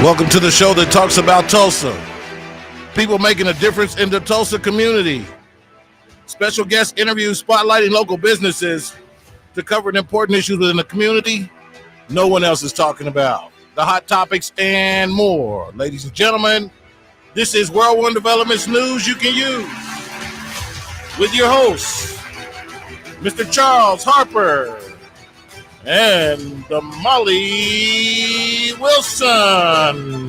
Welcome to the show that talks about Tulsa. People making a difference in the Tulsa community. Special guest interviews spotlighting local businesses to cover important issues within the community no one else is talking about. The hot topics and more. Ladies and gentlemen, this is World One Development's News You Can Use with your hosts, Mr. Charles Harper and Damali Wilson.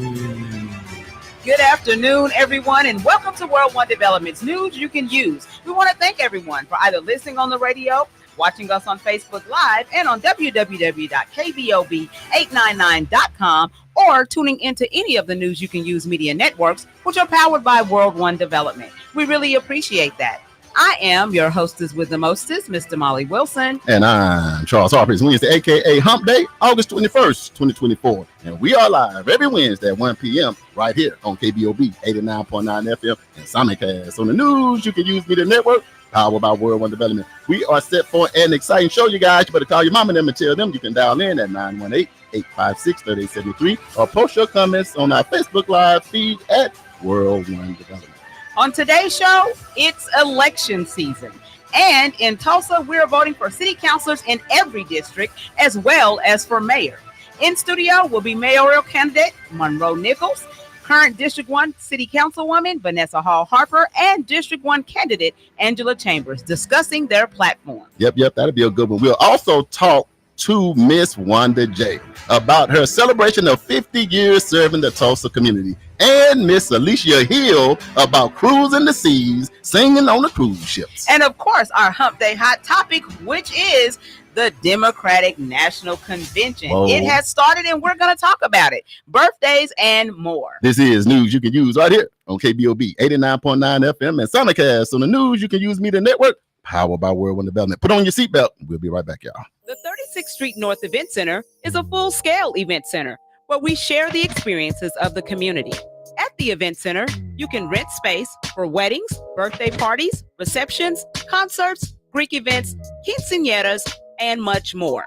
Good afternoon, everyone, and welcome to World One Development's News You Can Use. We want to thank everyone for either listening on the radio, watching us on Facebook Live, and on www.KBOB899.com, or tuning into any of the News You Can Use media networks, which are powered by World One Development. We really appreciate that. I am your hostess with the mostest, Miss Damali Wilson. And I'm Charles Harper. It's Wednesday, a.k.a. Hump Day, August 21st, 2024. And we are live every Wednesday at 1 p.m. right here on KBOB 89.9 FM and simulcast on the News You Can Use media network, powered by World One Development. We are set for an exciting show, you guys. You better call your mom and them and tell them. You can dial in at 918-856-3873 or post your comments on our Facebook Live feed at World One Development. On today's show, it's election season. And in Tulsa, we're voting for city councilors in every district, as well as for mayor. In studio will be mayoral candidate Monroe Nichols, current District 1 City Councilwoman Vanessa Hall Harper, and District 1 candidate Angela Chambers discussing their platform. Yep, that'll be a good one. We'll also talk to Miss Wanda J about her celebration of 50 years serving the Tulsa community, and Miss Alicia Hill about cruising the seas, singing on the cruise ships. And of course, our Hump Day hot topic, which is the Democratic National Convention. Whoa. It has started and we're going to talk about it. Birthdays and more. This is News You Can Use right here on KBOB 89.9 FM and simulcast on the News You Can Use media network, powered by World One Development. Put on your seatbelt. We'll be right back, y'all. The 36th Street North Event Center is a full-scale event center where we share the experiences of the community. At the event center, you can rent space for weddings, birthday parties, receptions, concerts, Greek events, quinceañeras, and much more.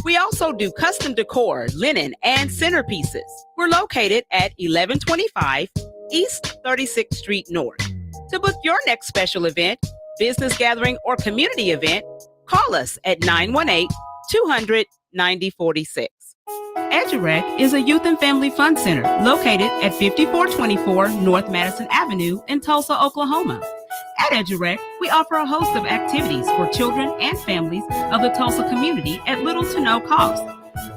We also do custom decor, linen, and centerpieces. We're located at 1125 East 36th Street North. To book your next special event, business gathering, or community event, call us at 918-200-9046. EduRec is a youth and family fun center located at 5424 North Madison Avenue in Tulsa, Oklahoma. At EduRec, we offer a host of activities for children and families of the Tulsa community at little to no cost.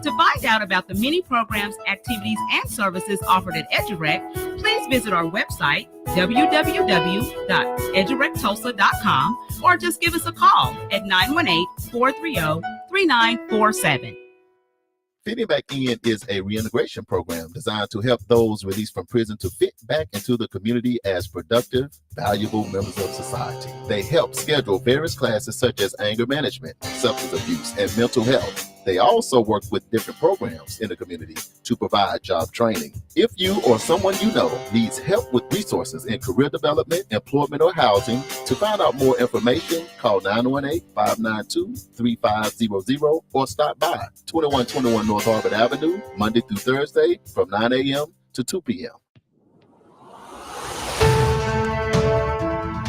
To find out about the many programs, activities, and services offered at EduRec, please visit our website, www.edurectulsa.com, or just give us a call at 918-430-3947. Fitting Back In is a reintegration program designed to help those released from prison to fit back into the community as productive, valuable members of society. They help schedule various classes such as anger management, substance abuse, and mental health. They also work with different programs in the community to provide job training. If you or someone you know needs help with resources in career development, employment, or housing, to find out more information, call 918-592-3500 or stop by 2121 North Harvard Avenue, Monday through Thursday from 9 a.m. to 2 p.m.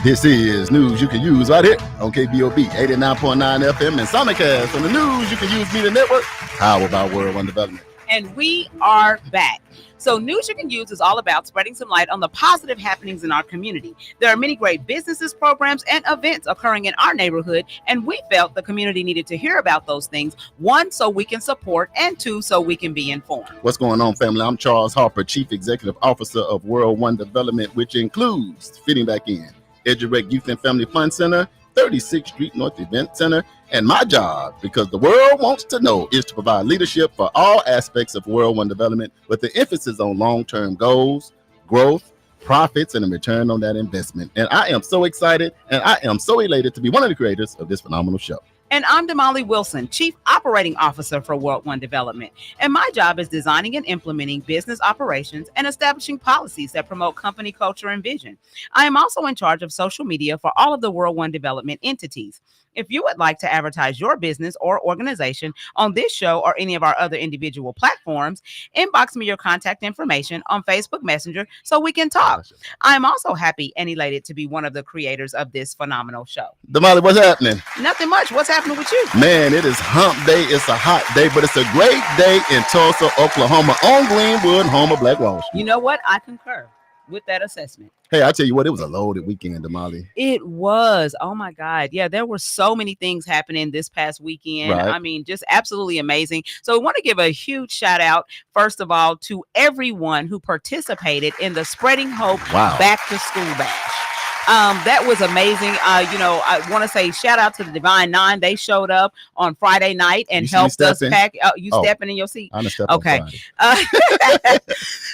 This is News You Can Use right here on KBOB 89.9 FM and simulcast on the News You Can Use media network, powered by World One Development. And we are back. So News You Can Use is all about spreading some light on the positive happenings in our community. There are many great businesses, programs, and events occurring in our neighborhood, and we felt the community needed to hear about those things. One, so we can support, and two, so we can be informed. What's going on, family? I'm Charles Harper, Chief Executive Officer of World One Development, which includes Fitting Back In, EduRec Youth and Family Fun Center, 36th Street North Event Center, and my job, because the world wants to know, is to provide leadership for all aspects of World One Development with the emphasis on long-term goals, growth, profits, and a return on that investment. And I am so excited and I am so elated to be one of the creators of this phenomenal show. And I'm Damali Wilson, Chief Operating Officer for World One Development. And my job is designing and implementing business operations and establishing policies that promote company culture and vision. I am also in charge of social media for all of the World One Development entities. If you would like to advertise your business or organization on this show or any of our other individual platforms, inbox me your contact information on Facebook Messenger so we can talk. I'm also happy and elated to be one of the creators of this phenomenal show. Damali, what's happening? Nothing much. What's happening with you? Man, it is hump day. It's a hot day, but it's a great day in Tulsa, Oklahoma, on Greenwood, home of Black Wall Street. You know what? I concur with that assessment. Hey, I tell you what, it was a loaded weekend, Damali. It was. Oh my God. Yeah, there were so many things happening this past weekend. Right. I mean, just absolutely amazing. So we want to give a huge shout out, first of all, to everyone who participated in the Spreading Hope Back to School Bash. That was amazing. I want to say shout out to the Divine Nine. They showed up on Friday night and helped us pack. Stepping in your seat. I'm okay.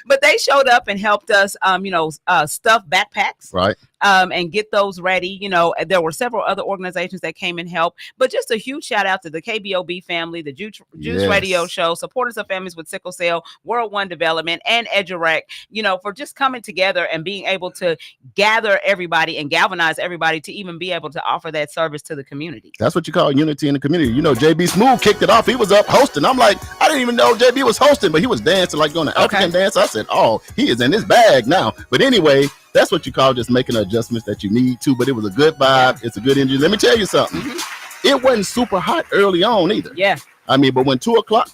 But they showed up and helped us, stuff backpacks. Right. And get those ready. There were several other organizations that came and helped, but just a huge shout out to the KBOB family, the Juice Radio Show, Supporters of Families with Sickle Cell, World One Development, and EduRec, for just coming together and being able to gather everybody and galvanize everybody to even be able to offer that service to the community. That's what you call unity in the community. JB Smooth kicked it off. He was up hosting. I'm like, I didn't even know JB was hosting, but he was dancing like on an African dance. I said, oh, he is in his bag now. But anyway, that's what you call just making adjustments that you need to, but it was a good vibe. It's a good energy. Let me tell you something. It wasn't super hot early on either. Yeah. I mean, but when 2 o'clock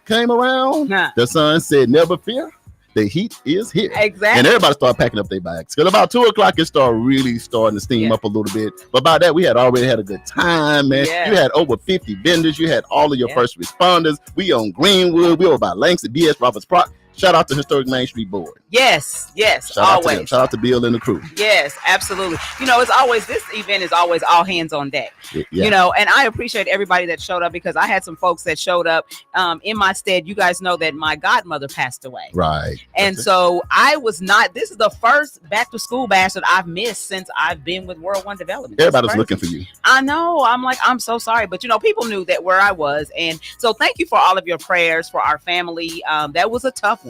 came around, the sun said, never fear, the heat is here. Exactly. And everybody started packing up their bags. Because about 2 o'clock, it started really starting to steam up a little bit. But by that, we had already had a good time, man. Yeah. You had over 50 vendors. You had all of your first responders. We on Greenwood. We were by Langston, B.S. Roberts Park. Shout out to Historic Main Street Board. Yes, always. Shout out to Bill and the crew. Yes, absolutely. It's always, this event is always all hands on deck. Yeah. And I appreciate everybody that showed up because I had some folks that showed up in my stead. You guys know that my godmother passed away. Right. And so this is the first back to school bash that I've missed since I've been with World One Development. Everybody was looking for you. I know. I'm so sorry. But, people knew that where I was. And so thank you for all of your prayers for our family. That was a tough one.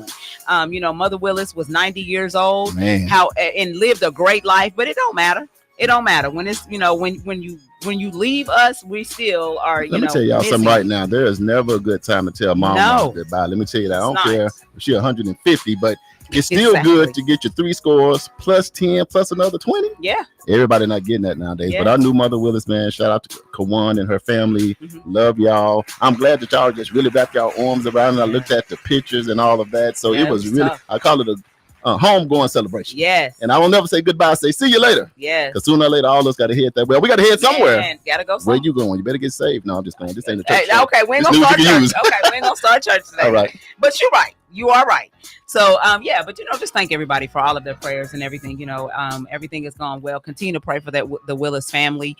Mother Willis was 90 years old, and lived a great life, but it don't matter. It don't matter when it's, when you leave us, we still are, Let me tell y'all something right now. There is never a good time to tell mom goodbye. Let me tell you that. I don't care if she's 150, but it's still good to get your 3 scores plus 10 plus another 20. Yeah. Everybody not getting that nowadays. Yeah. But I knew Mother Willis, man. Shout out to Kawan and her family. Love y'all. I'm glad that y'all just really wrapped y'all arms around and I looked at the pictures and all of that. So it was really tough. I call it a homegoing celebration. Yes. And I will never say goodbye. Say see you later. Yes. Because sooner or later, all of us got to head that way. We got to head somewhere. Man, gotta go somewhere. Where you going? You better get saved. No, I'm just going. This ain't a church. Okay, we ain't gonna start church. Okay, we ain't gonna start church today. All right. But you're right. You are right. So, but just thank everybody for all of their prayers and everything. Everything has gone well. Continue to pray for the Willis family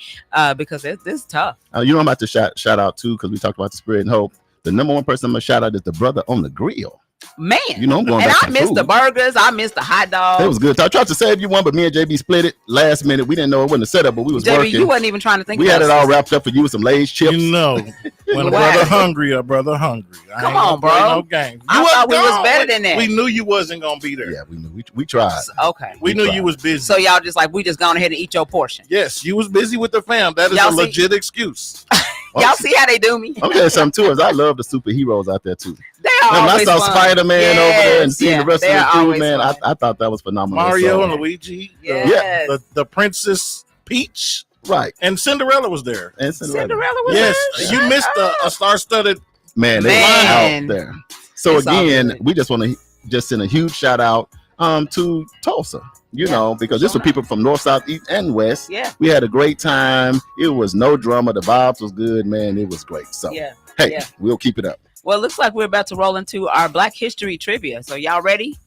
because this is tough. I'm about to shout out too because we talked about the Spirit and Hope. The number one person I'm gonna shout out is the brother on the grill. Man, I'm going and back I missed the burgers. I missed the hot dogs. It was good. I tried to save you one, but me and JB split it last minute. We didn't know it wasn't a setup, but we was JB, working. You wasn't even trying to think. We had it all wrapped up for you with some Lay's chips. When a brother hungry, a brother hungry. Come on, bro. No game. I thought we was better than that. We knew you wasn't gonna be there. Yeah, we knew. We tried. Okay. We knew you was busy. So y'all we just gone ahead and eat your portion. Yes, you was busy with the fam. That is a legit excuse. Y'all see how they do me? I'm saying something too. Is I love the superheroes out there too. They are always I saw fun. Spider-Man over there and seeing the rest of the crew, man. I thought that was phenomenal. Mario and Luigi. Yes. The Princess Peach. Right. And Cinderella was there. And Cinderella was there. Yes. You missed a star-studded man. They were out there. So again, we just want to just send a huge shout out to Tulsa. Because this was people from north, south, east, and west. Yeah. We had a great time. It was no drama. The vibes was good, man. It was great. So, we'll keep it up. Well, it looks like we're about to roll into our Black History trivia. So, y'all ready?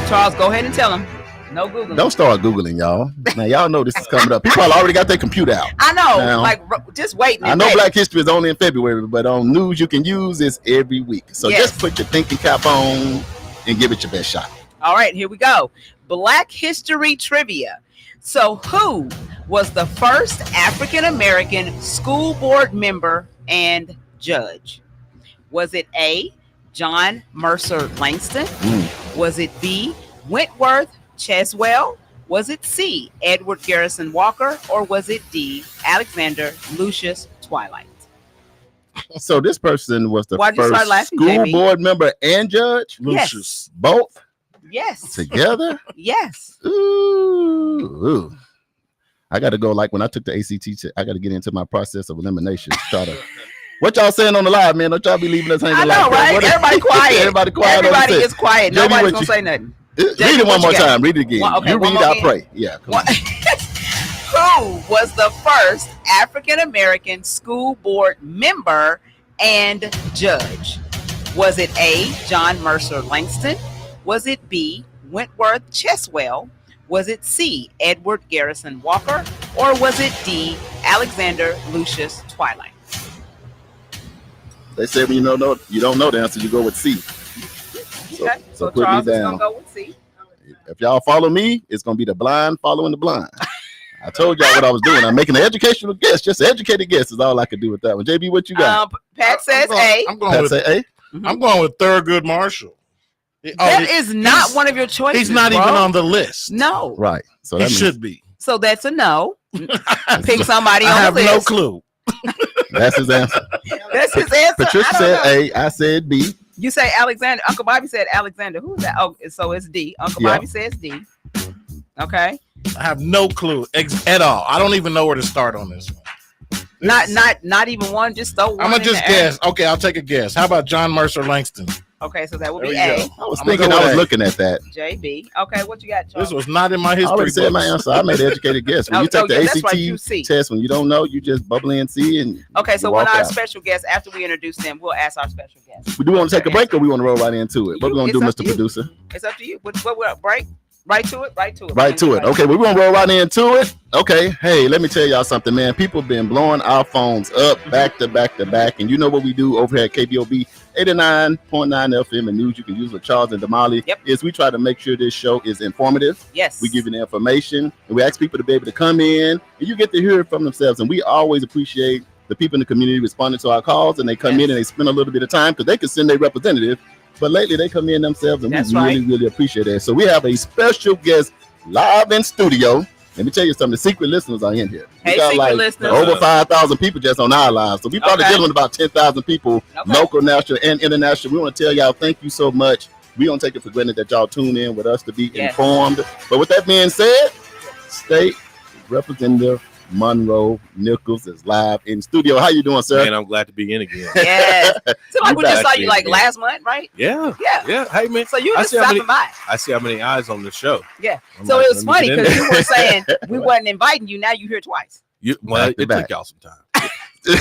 Charles, go ahead and tell them. No Googling. Don't start Googling, y'all. Now, y'all know this is coming up. People already got their computer out. I know. Just wait. I know Black History is only in February, but on news you can use is every week. So, just put your thinking cap on and give it your best shot. All right, here we go. Black History trivia. So who was the first African-American school board member and judge? Was it A, John Mercer Langston? Was it B, Wentworth Cheswell? Was it C, Edward Garrison Walker, or was it D, Alexander Lucius Twilight? So this person was the Why'd you start first laughing, school JB? board member and judge? Lucius. Both Yes. together? Yes. Ooh. I got to go like when I took the ACT, I got to get into my process of elimination. Try to. What y'all saying on the live, man? Don't y'all be leaving us hanging? I know, like right? Everybody quiet. Everybody quiet. Everybody is quiet. JB, Nobody's what going to say nothing. Read it one more time. Read it again. Okay, you one read, more I again? pray. Yeah. Come on. Who was the first African American school board member and judge? Was it A, John Mercer Langston? Was it B, Wentworth Cheswell? Was it C, Edward Garrison Walker? Or was it D, Alexander Lucius Twilight? They say when you don't know the answer, you go with C. Okay, so put Charles me is down. going to go with C. If y'all follow me, it's gonna be the blind following the blind. I told y'all what I was doing. I'm making an educational guess. Just an educated guess is all I could do with that one. JB, what you got? Pat says A. I'm going Pat with say A. I'm going with Thurgood Marshall. That is not one of your choices. He's not bro. even on the list. No. Right. So He that means should be. So that's a no. Pick somebody I on have the no list. clue. that's his answer. That's his answer. Patricia I don't said know. A. I said B. You say Alexander. Uncle Bobby said Alexander. Who's that? Oh, so it's D. Uncle Yeah. Bobby says D. Okay. I have no clue at all. I don't even know where to start on this one. Not even one. Just throw one. I'm gonna in just the air. guess. Okay, I'll take a guess. How about John Mercer Langston? Okay, so that would There be we A. go. I was I'm gonna thinking. go I was with A. looking at that. JB. Okay, what you got, Charles? This was not in my I history already said my books. answer. I made an educated guess. When Oh, you take oh, the yeah, that's ACT right, you see. test, when you don't know, you just bubble in C and Okay, you so when walk our out. special guest, after we introduce them, we'll ask our special guest. We do want to take a break, or we want to roll right into it? What we gonna do, It's up Mr. to you. Producer? It's up to you. What break? Right to it. Right to it. Okay, we're gonna roll right into it. Okay, hey, let me tell y'all something, man. People been blowing our phones up back to back to back, and you know what we do over here at KBOB 89.9 FM and news you can use with Charles and Damali. Yep. Is we try to make sure this show is informative. Yes. We give you the information, and we ask people to be able to come in, and you get to hear it from themselves. And we always appreciate the people in the community responding to our calls, and they come in and they spend a little bit of time because they can send their representative. But lately, they come in themselves, and That's we really, right. really appreciate that. So we have a special guest live in studio. Let me tell you something. The secret listeners are in here. We Hey, got secret listeners. over 5,000 people just on our live. So we probably Okay. dealing with about 10,000 people, Okay. local, national, and international. We want to tell y'all thank you so much. We don't take it for granted that y'all tune in with us to be Yes. informed. But with that being said, State Representative Monroe Nichols is live in studio. How you doing, sir? Man, I'm glad to be in again. Yes. So like You we just saw back, you like yeah. last month, right? Yeah. Yeah. Yeah. Hey, man. So you I just see how stopping many- by. I see how many eyes on the show. Yeah. I'm So like, it was let funny me get in because there. you were saying we wasn't inviting you. Now you here twice. Well, Back to it back. took y'all some time.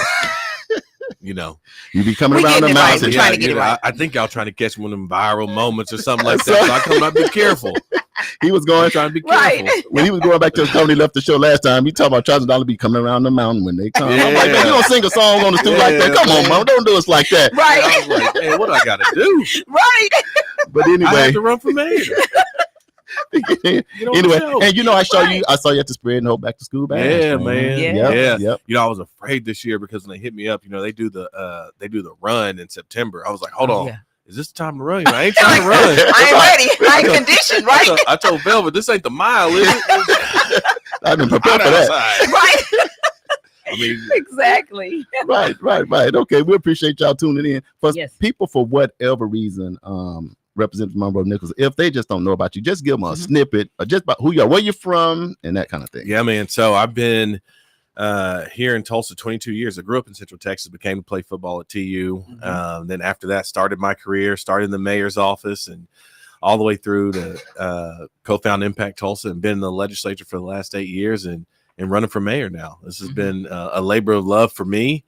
You know, You be coming We around the getting it right. mountain. We trying to get you it know, right. I think y'all trying to catch one of them viral moments or something like that. So I come out, be careful. He was I'm going trying to be Right. careful. when he was going back to his company, left the show last time. He talking about Charles and Damali be coming around the mountain when they come. I'm like, man, Yeah. you don't sing a song on the stool like that. Yeah, Come on, man. man, don't do us like that. And I Right. was like, man, what do I got to do? Right. But I anyway, have to run for mayor. Get on the anyway, show. and you know, I Right. saw you at the spread and hope back to school bash. Yeah, man. Yeah. Yep, yep. You know, I was afraid this year because when they hit me up, you know, they do the run in September. I was like, hold on, Yeah. is this the time to run? You know, I ain't trying to run. I ain't ready. I ain't conditioned. Right. I told Velvet, this ain't the mile, is it? I've been prepared Out for that. outside. Right. I mean, Exactly. Right. Okay, we appreciate y'all tuning in. For Yes. people, for whatever reason, Representative Monroe Nichols, if they just don't know about you, just give them a snippet or just about who you are, where you're from, and that kind of thing. yeah, man. So I've been here in Tulsa 22 years. I grew up in Central Texas, became to play football at TU. Then after that, started my career, started in the mayor's office and all the way through to co-found Impact Tulsa and been in the legislature for the last 8 years and running for mayor now. This has been a labor of love for me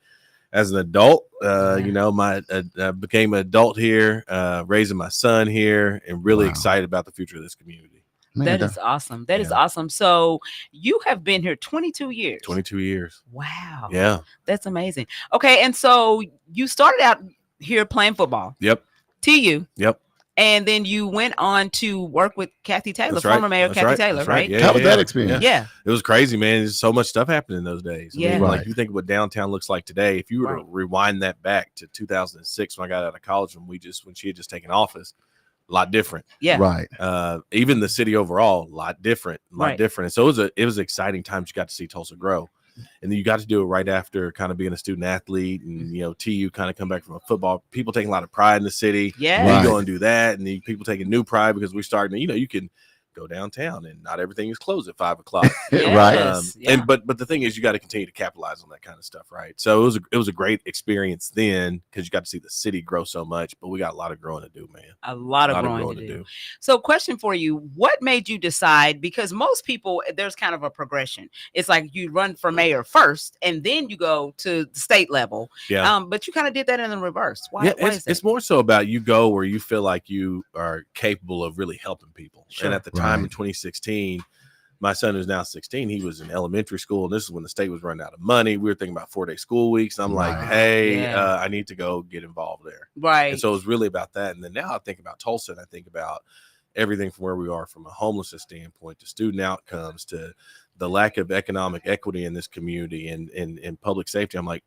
as an adult. You know, I became an adult here, raising my son here, and really Wow. excited about the future of this community. Man, That is awesome. That is Yeah. awesome. So you have been here 22 years. 22 years. Wow. Yeah. That's amazing. Okay. And so you started out here playing football. Yep. TU. Yep. And then you went on to work with Kathy Taylor, That's right. former Mayor That's Kathy right. Taylor, That's right? Yeah, How was yeah, that yeah. experience? Yeah. It was crazy, man. There's so much stuff happened in those days. I Yeah. mean, Right. like you think of what downtown looks like today. If you were Right. to rewind that back to 2006 when I got out of college, when she had just taken office, a lot different. Yeah. Right. Even the city overall, a lot different. Right. And so it was an exciting time. You got to see Tulsa grow. And then you got to do it right after kind of being a student athlete and, TU kind of come back from a football. People taking a lot of pride in the city. Yeah. We Right. go and do that. And then people taking new pride because we're starting to, you can go downtown and not everything is closed at 5 o'clock. Right. And but the thing is, you got to continue to capitalize on that kind of stuff, right? So it was a great experience then because you got to see the city grow so much. But we got a lot of growing to do, man. A lot of growing to do. So, question for you: what made you decide? Because most people, there's kind of a progression. It's like you run for mayor first, and then you go to the state level. Yeah. But you kind of did that in the reverse. Why? Yeah, why is that? it's more so about you go where you feel like you are capable of really helping people. Sure. And at the time in 2016, my son who's now 16, he was in elementary school, and this is when the state was running out of money. We were thinking about 4-day school weeks. And I'm like, hey, I need to go get involved there. Right. And so it was really about that. And then now I think about Tulsa, and I think about everything from where we are from a homelessness standpoint to student outcomes to the lack of economic equity in this community and in public safety. I'm like,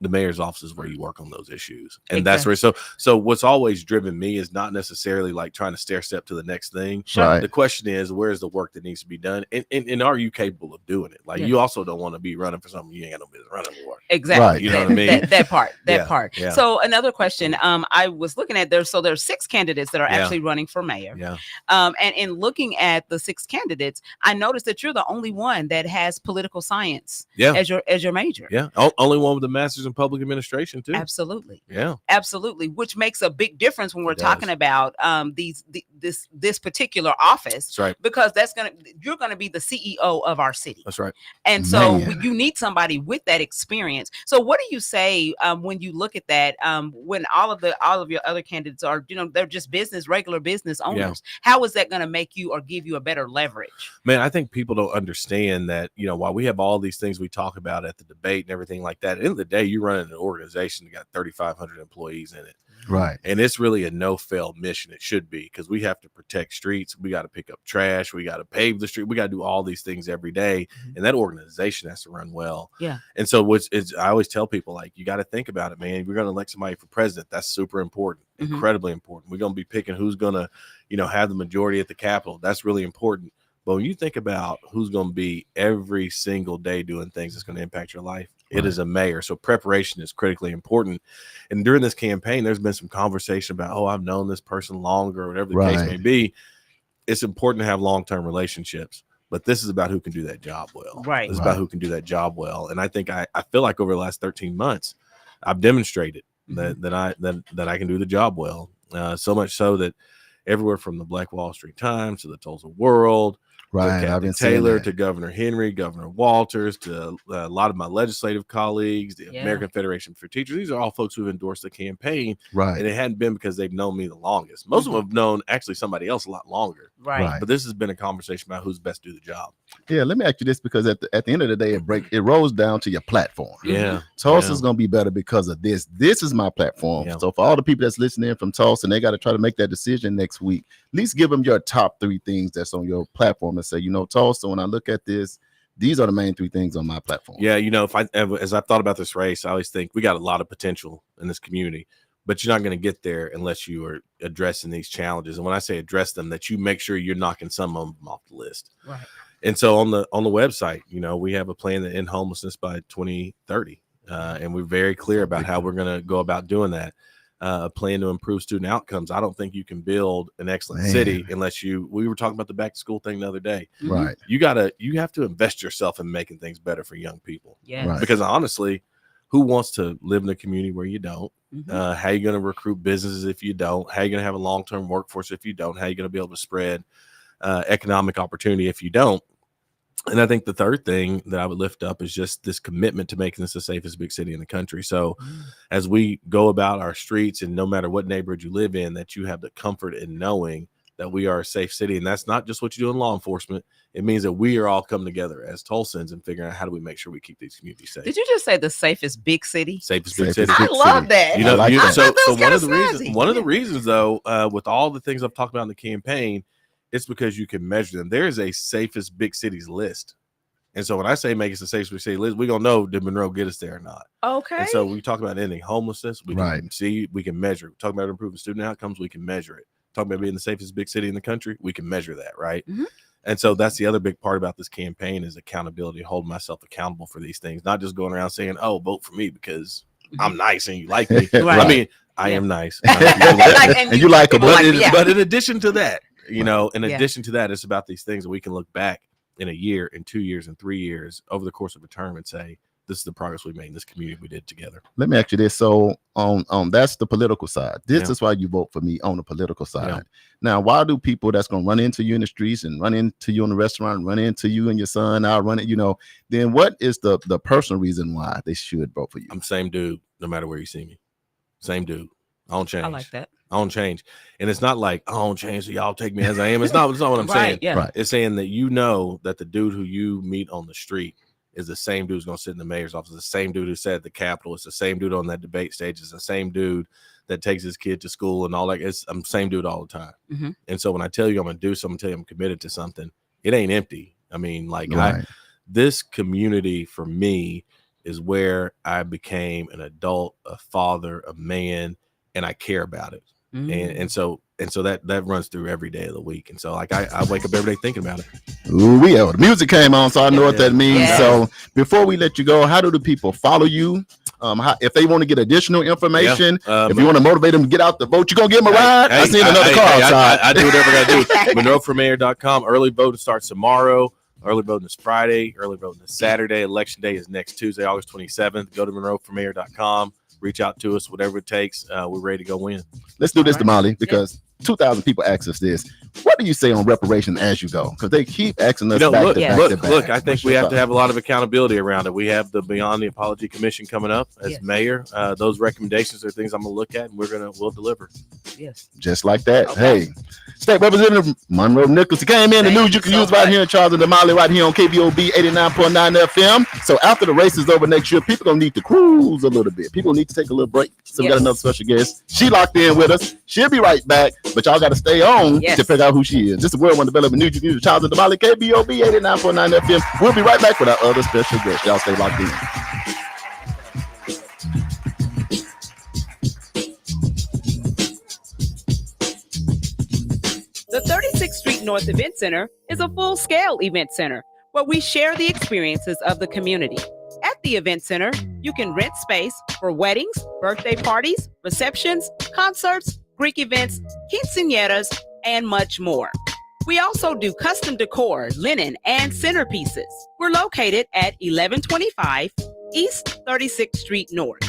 the mayor's office is where you work on those issues. And that's where, so what's always driven me is not necessarily like trying to stair step to the next thing. Sure. Right. The question is, where's the work that needs to be done? And are you capable of doing it? Like you also don't want to be running for something you ain't got no business running for. Exactly. Right. You know what I mean? That part. Yeah. So another question. I was looking at there's 6 candidates that are actually running for mayor. Yeah. And in looking at the 6 candidates, I noticed that you're the only one that has political science as your major. Yeah. Only one with a master's in public administration too. Absolutely. Yeah. Absolutely. Which makes a big difference when we're talking about this particular office. That's right. Because you're gonna be the CEO of our city. That's right. And so Man. you need somebody with that experience. So what do you say when you look at that? When all of your other candidates are, they're just regular business owners. How is that going to make you or give you a better leverage? Man, I think people don't understand that, while we have all these things we talk about at the debate and everything like that, at the end of the day, you're running an organization that got 3,500 employees in it. Right. And it's really a no-fail mission. It should be, because we have to protect streets. We got to pick up trash. We got to pave the street. We got to do all these things every day. And that organization has to run well. Yeah. And so I always tell people, like, you got to think about it, man. We're going to elect somebody for president. That's super important, incredibly important. We're going to be picking who's going to, have the majority at the Capitol. That's really important. But when you think about who's going to be every single day doing things that's going to impact your life, it is a mayor. So preparation is critically important. And during this campaign, there's been some conversation about, I've known this person longer, or whatever the case may be. It's important to have long-term relationships, but this is about who can do that job well. Right. It's about who can do that job well. And I think I feel like over the last 13 months, I've demonstrated that I can do the job well. So much so that everywhere from the Black Wall Street Times to the Tulsa World, right, I've been Taylor to Governor Henry, Governor Walters, to a lot of my legislative colleagues, the American Federation for Teachers. These are all folks who've endorsed the campaign, right? And it hadn't been because they've known me the longest. Most of them have known actually somebody else a lot longer, right? But this has been a conversation about who's best to do the job. Yeah, let me ask you this, because at the end of the day, it rolls down to your platform. Yeah, Tulsa's gonna be better because of this. This is my platform. Yeah. So for all the people that's listening from Tulsa, and they got to try to make that decision next week, at least give them your top 3 things that's on your platform and say, Tulsa, when I look at this, these are the main 3 things on my platform. Yeah, as I've thought about this race, I always think we got a lot of potential in this community, but you're not going to get there unless you are addressing these challenges. And when I say address them, that you make sure you're knocking some of them off the list. Right. And so on the website, we have a plan to end homelessness by 2030, and we're very clear about how we're going to go about doing that. A plan to improve student outcomes. I don't think you can build an excellent city unless we were talking about the back to school thing the other day. Right. You have to invest yourself in making things better for young people. Yeah. Right. Because honestly, who wants to live in a community where you don't? How are you going to recruit businesses if you don't? How are you going to have a long-term workforce if you don't? How are you going to be able to spread economic opportunity if you don't? And I think the third thing that I would lift up is just this commitment to making this the safest big city in the country. So as we go about our streets, and no matter what neighborhood you live in, that you have the comfort in knowing that we are a safe city. And that's not just what you do in law enforcement. It means that we are all coming together as Tulsans and figuring out how do we make sure we keep these communities safe. Did you just say the safest big city? Safest big city. I love that. So one of the reasons though, with all the things I've talked about in the campaign, it's because you can measure them. There is a safest big cities list. And so when I say make us a safest big city list, we're going to know, did Monroe get us there or not? Okay. And so we talk about ending homelessness. We can see, we can measure it. We talk about improving student outcomes. We can measure it. talking about being the safest big city in the country, we can measure that, right? Mhm. And so that's the other big part about this campaign is accountability, holding myself accountable for these things, not just going around saying, oh, vote for me because I'm nice and you like me. Right. I mean, I Yeah. am nice. And you like 'em. people like me, yeah. But in addition to that, in Yeah. addition to that, it's about these things that we can look back in a year, in 2 years, and 3 years over the course of a term and say, this is the progress we made in this community we did together. Let me ask you this. So on that's the political side. This Yeah. is why you vote for me on the political side. Yeah. Now, why do people that's going to run into you in the streets and run into you in the restaurant, and run into you and your son out running, then what is the personal reason why they should vote for you? I'm the same dude, no matter where you see me. Same dude. I don't change. I like that. I don't change. And it's not like I don't change, so y'all take me as I am. It's not what I'm saying. Yeah. Right. It's saying that you know that the dude who you meet on the street is the same dude who's going to sit in the mayor's office, the same dude who sat at the Capitol. It's the same dude on that debate stage. It's the same dude that takes his kid to school and all that. I'm the same dude all the time. Mhm. And so when I tell you I'm going to do something, tell you I'm committed to something, it ain't empty. I mean, like Right. this community for me is where I became an adult, a father, a man, and I care about it. Mm. And so that runs through every day of the week. And so like I wake up every day thinking about it. Ooh, the music came on, so I know what that means. Yeah. So before we let you go, how do the people follow you? If they want to get additional information, if you want to motivate them to get out the vote, you gonna give them a ride? I seen another car outside. I do whatever I gotta do. MonroeForMayor.com. Early voting starts tomorrow. Early voting is Friday. Early voting is Saturday. Election day is next Tuesday, August 27th. Go to MonroeForMayor.com. Reach out to us, whatever it takes. We're ready to go win. Let's do this, All right. Damali, because 2,000 people ask us this. What do you say on reparations as you go? Because they keep asking us back to back to back. Look, I think What's we your have to thought? have a lot of accountability around it. We have the Beyond the Apology Commission coming up as Yes. mayor. Those recommendations are things I'm going to look at, and we'll deliver. Yes. Just like that. Okay. Hey, State Representative Monroe Nichols, he came in. The Thank news you you can so use right much. here in Charles and Damali, right here on KBOB 89.9 FM. So after the race is over next year, people gonna need to cruise a little bit. People need to take a little break. So we got Yes. another special guest. She locked in with us. She'll be right back, but y'all got to stay on Yes. to figure out who she is. This is World One Development News. You can use Charles and Damali, KBOB 89.9 FM. We'll be right back with our other special guest. Y'all stay locked in. The 36th Street North Event Center is a full-scale event center where we share the experiences of the community. At the event center, you can rent space for weddings, birthday parties, receptions, concerts, Greek events, quinceañeras, and much more. We also do custom decor, linen, and centerpieces. We're located at 1125 East 36th Street North.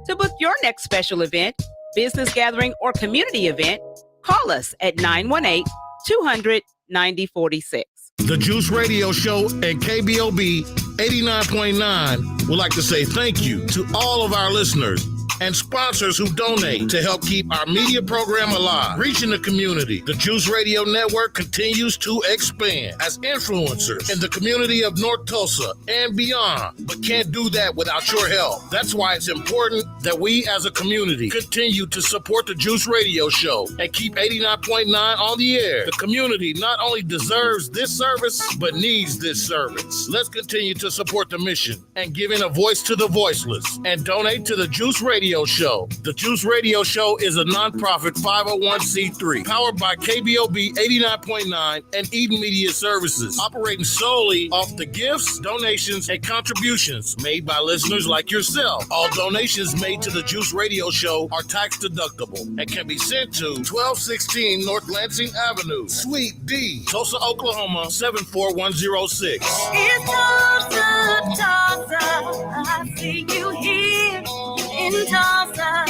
To book your next special event, business gathering, or community event, call us at 918-200-9046. The Juice Radio Show and KBOB 89.9 would like to say thank you to all of our listeners and sponsors who donate to help keep our media program alive, reaching the community. The Juice Radio Network continues to expand as influencers in the community of North Tulsa and beyond, but can't do that without your help. That's why it's important that we as a community continue to support the Juice Radio Show and keep 89.9 on the air. The community not only deserves this service, but needs this service. Let's continue to support the mission and giving a voice to the voiceless and donate to the Juice Radio Show. The Juice Radio Show is a nonprofit 501c3 powered by KBOB 89.9 and Eden Media Services, operating solely off the gifts, donations, and contributions made by listeners like yourself. All donations made to the Juice Radio Show are tax deductible and can be sent to 1216 North Lansing Avenue, Suite D, Tulsa, Oklahoma 74106. It's Tulsa, Tulsa. I see you here in Tulsa.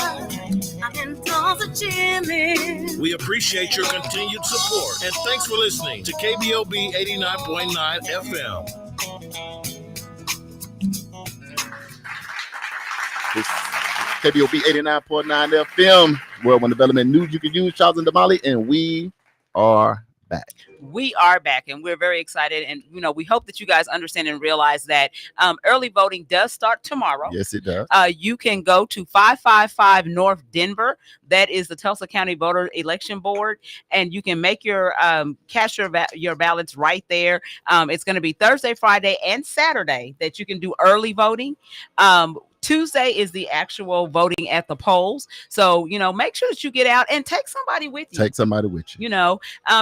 I'm in Tulsa chilling. We appreciate your continued support and thanks for listening to KBOB 89.9 FM. KBOB 89.9 FM, World One Development News you can use, Charles and Damali, and we are back. We are back and we're very excited. And, we hope that you guys understand and realize that early voting does start tomorrow. Yes, it does. You can go to 555 North Denver. That is the Tulsa County Voter Election Board. And you can make your cast your ballots right there. It's going to be Thursday, Friday, and Saturday that you can do early voting. Tuesday is the actual voting at the polls. So, make sure that you get out and take somebody with you. Take somebody with you.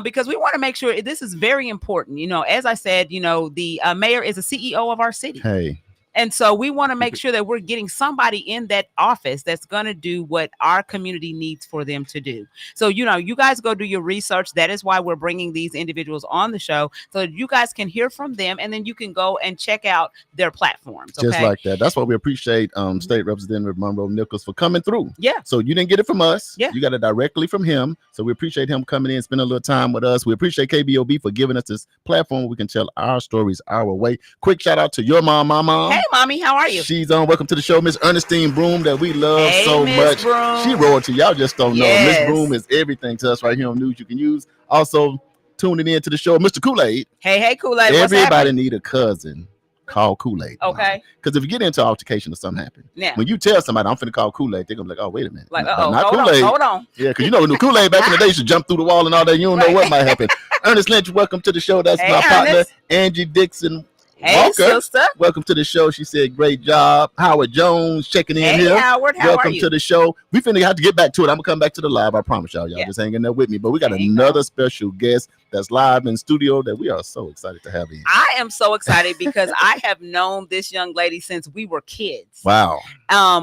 Because we want to make sure this is very important. As I said, the mayor is a CEO of our city. Hey. And so we want to make sure that we're getting somebody in that office that's going to do what our community needs for them to do. So, you guys go do your research. That is why we're bringing these individuals on the show, so that you guys can hear from them, and then you can go and check out their platforms. Okay? Just like that. That's why we appreciate State Representative Monroe Nichols for coming through. Yeah. So you didn't get it from us. Yeah. You got it directly from him. So we appreciate him coming in, spending a little time with us. We appreciate KBOB for giving us this platform where we can tell our stories our way. Quick shout out to your mom, my mom. Hey, mommy, how are you? She's on. Welcome to the show, Miss Ernestine Broom, that we love so Miss much. Broom. She royalty. Y'all just don't know. Yes. Miss Broom is everything to us right here on News You Can Use. Also, tuning in to the show, Mr. Kool-Aid. Hey, Kool-Aid. Everybody need a cousin called Kool-Aid. Okay. Because if you get into altercation or something happen, Yeah. when you tell somebody I'm finna call Kool-Aid, they're gonna be like, oh, wait a minute. Like, No, not hold Kool-Aid. on, hold on. Yeah, because when Kool-Aid back in the day used to jump through the wall and all that, you don't know what might happen. Ernest Lynch, welcome to the show. That's Hey, my partner, Ernest. Angie Dixon. Hey, Walker. sister. Welcome to the show. She said, great job. Howard Jones checking in Hey, here. Howard, how Welcome are you? to the show. We finna have to get back to it. I'm gonna come back to the live. I promise y'all. Y'all Yeah. just hang in there with me. But we got There you another special guest that's live in studio that we are so excited to have in. I am so excited because I have known this young lady since we were kids. Wow.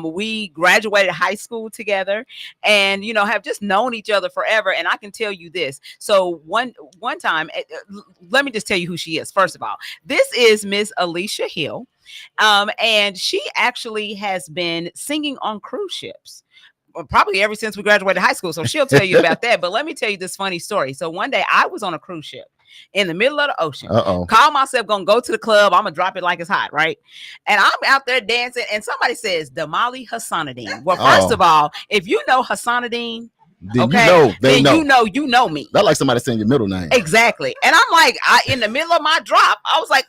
We graduated high school together, and have just known each other forever. And I can tell you this. So one time, let me just tell you who she is. First of all, this is Miss Alicia Hill, and she actually has been singing on cruise ships. Probably ever since we graduated high school. So she'll tell you about that. But let me tell you this funny story. So one day I was on a cruise ship in the middle of the ocean. Call myself gonna go to the club. I'm gonna drop it like it's hot, right? And I'm out there dancing, and somebody says Damali Hassanadine. Well, first of all, if you know Hassanadine, Then okay, they then know. you know me. Not like somebody saying your middle name. Exactly. And I'm like, in the middle of my drop, I was like,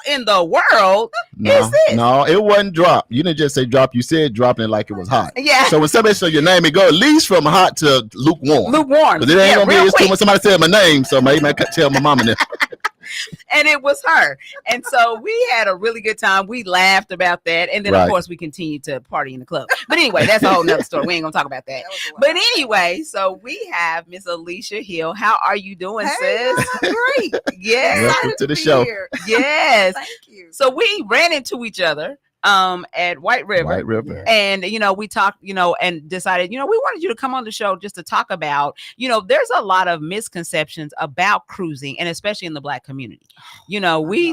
who in the world is this? No, it wasn't drop. You didn't just say drop. You said dropping it like it was hot. Yeah. So when somebody says your name, it go at least from hot to lukewarm. Lukewarm. But it ain't gonna be real as quick. when somebody said my name. So maybe I could tell my mama that. And it was her. And so we had a really good time. We laughed about that. And then, Right. of course, we continued to party in the club. But anyway, that's a whole nother story. We ain't going to talk about that. But anyway, so we have Miss Alicia Hill. How are you doing, sis? Great. Yes. Welcome to the show. Yes. Thank you. So we ran into each other at White River. White River. And, we talked, and decided, we wanted you to come on the show just to talk about, there's a lot of misconceptions about cruising, and especially in the Black community. We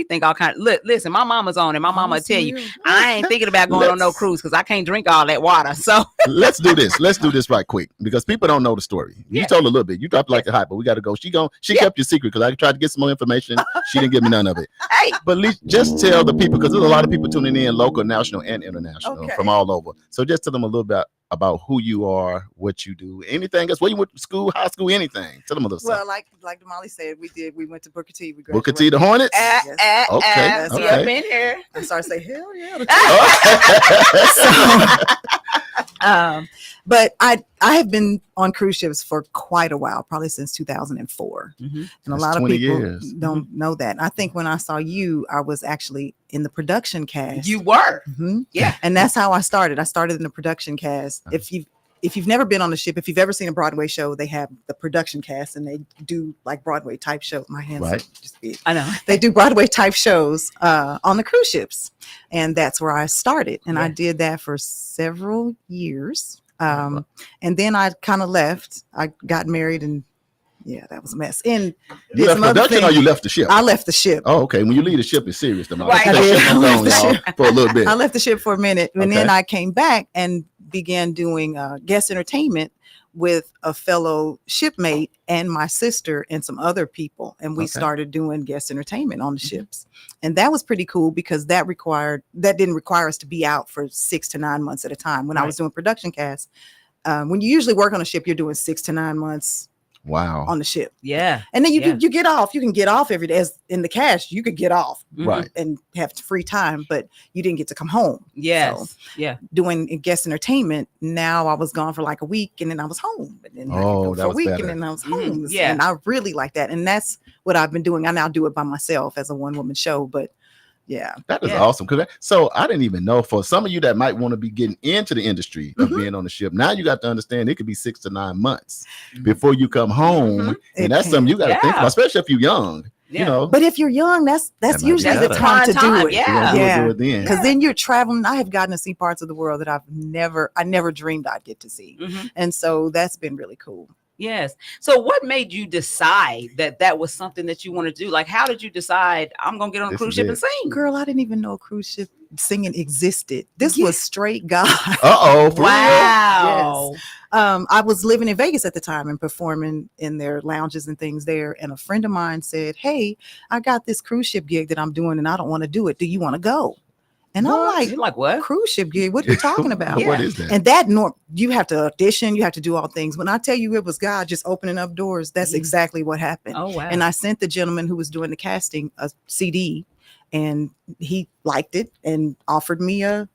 think all kind of, listen, my mama's on, and my mama will tell you, I ain't thinking about going on no cruise because I can't drink all that water. So Let's do this. Let's do this right quick because people don't know the story. You Yeah. told a little bit. You dropped it like a hot, but we got to go. She kept your secret because I tried to get some more information. She didn't give me none of it. hey, But at least just tell the people because there's a lot of people tuning in, local, national, and international Okay. from all over. So just tell them a little bit about who you are, what you do, anything else. Where you went to school, high school, anything. Tell them a little Well, something. like Damali said, we went to Booker T. We Booker T. the Hornets. Yes. Okay, see okay. up in here. I started to say, hell yeah. Oh. But I have been on cruise ships for quite a while, probably since 2004. Mhm. And a That's lot of 20 people years. don't know that. I think when I saw you, I was actually in the production cast. You were. Mhm. Yeah. And that's how I started. I started in the production cast. If you've never been on the ship, if you've ever seen a Broadway show, they have the production cast and they do like Broadway type shows. My hands Right. are just big. I know. They do Broadway type shows on the cruise ships. And that's where I started. And I Yeah. did that for several years. And then I kind of left. I got married and yeah, that was a mess. And You did left some other production or things. you left the ship? I left the ship. Oh, okay. When you leave the ship, it's serious. Right. Right. I did. I left the Y'all, for a little bit. I left the ship for a minute and then Okay. I came back and began doing guest entertainment with a fellow shipmate and my sister and some other people. And we Okay. started doing guest entertainment on the ships. And that was pretty cool because that didn't require us to be out for 6 to 9 months at a time. When I was doing production cast, when you usually work on a ship, you're doing 6 to 9 months Wow. on the ship. Yeah. And then you Yeah. you get off. You can get off every day. As in the cash, you could get off Right. and have free time, but you didn't get to come home. Yes. So, yeah. doing guest entertainment, now I was gone for like a week and then I was home. And then I could Oh, go that for a was week better. and then I was Mhm. home. Yeah. And I really like that. And that's what I've been doing. I now do it by myself as a one-woman show, but Yeah. That is awesome. So I didn't even know, for some of you that might want to be getting into the industry of being on the ship, now you got to understand it could be 6 to 9 months before you come home. And that's something you got to think about, especially if you're young. You know, but if you're young, that's usually the time to do it. Do it then. Because then you're traveling. I have gotten to see parts of the world that I never dreamed I'd get to see. And so that's been really cool. Yes. So what made you decide that was something that you want to do? Like, how did you decide I'm going to get on a cruise ship and sing? Girl, I didn't even know a cruise ship singing existed. This was straight God. Wow. Yes. I was living in Vegas at the time and performing in their lounges and things there. And a friend of mine said, hey, I got this cruise ship gig that I'm doing and I don't want to do it. Do you want to go? And I'm like, what? Cruise ship gig? What are you talking about? What is that? And you have to audition, you have to do all things. When I tell you it was God just opening up doors, that's exactly what happened. Oh, wow. And I sent the gentleman who was doing the casting a CD, and he liked it and offered me a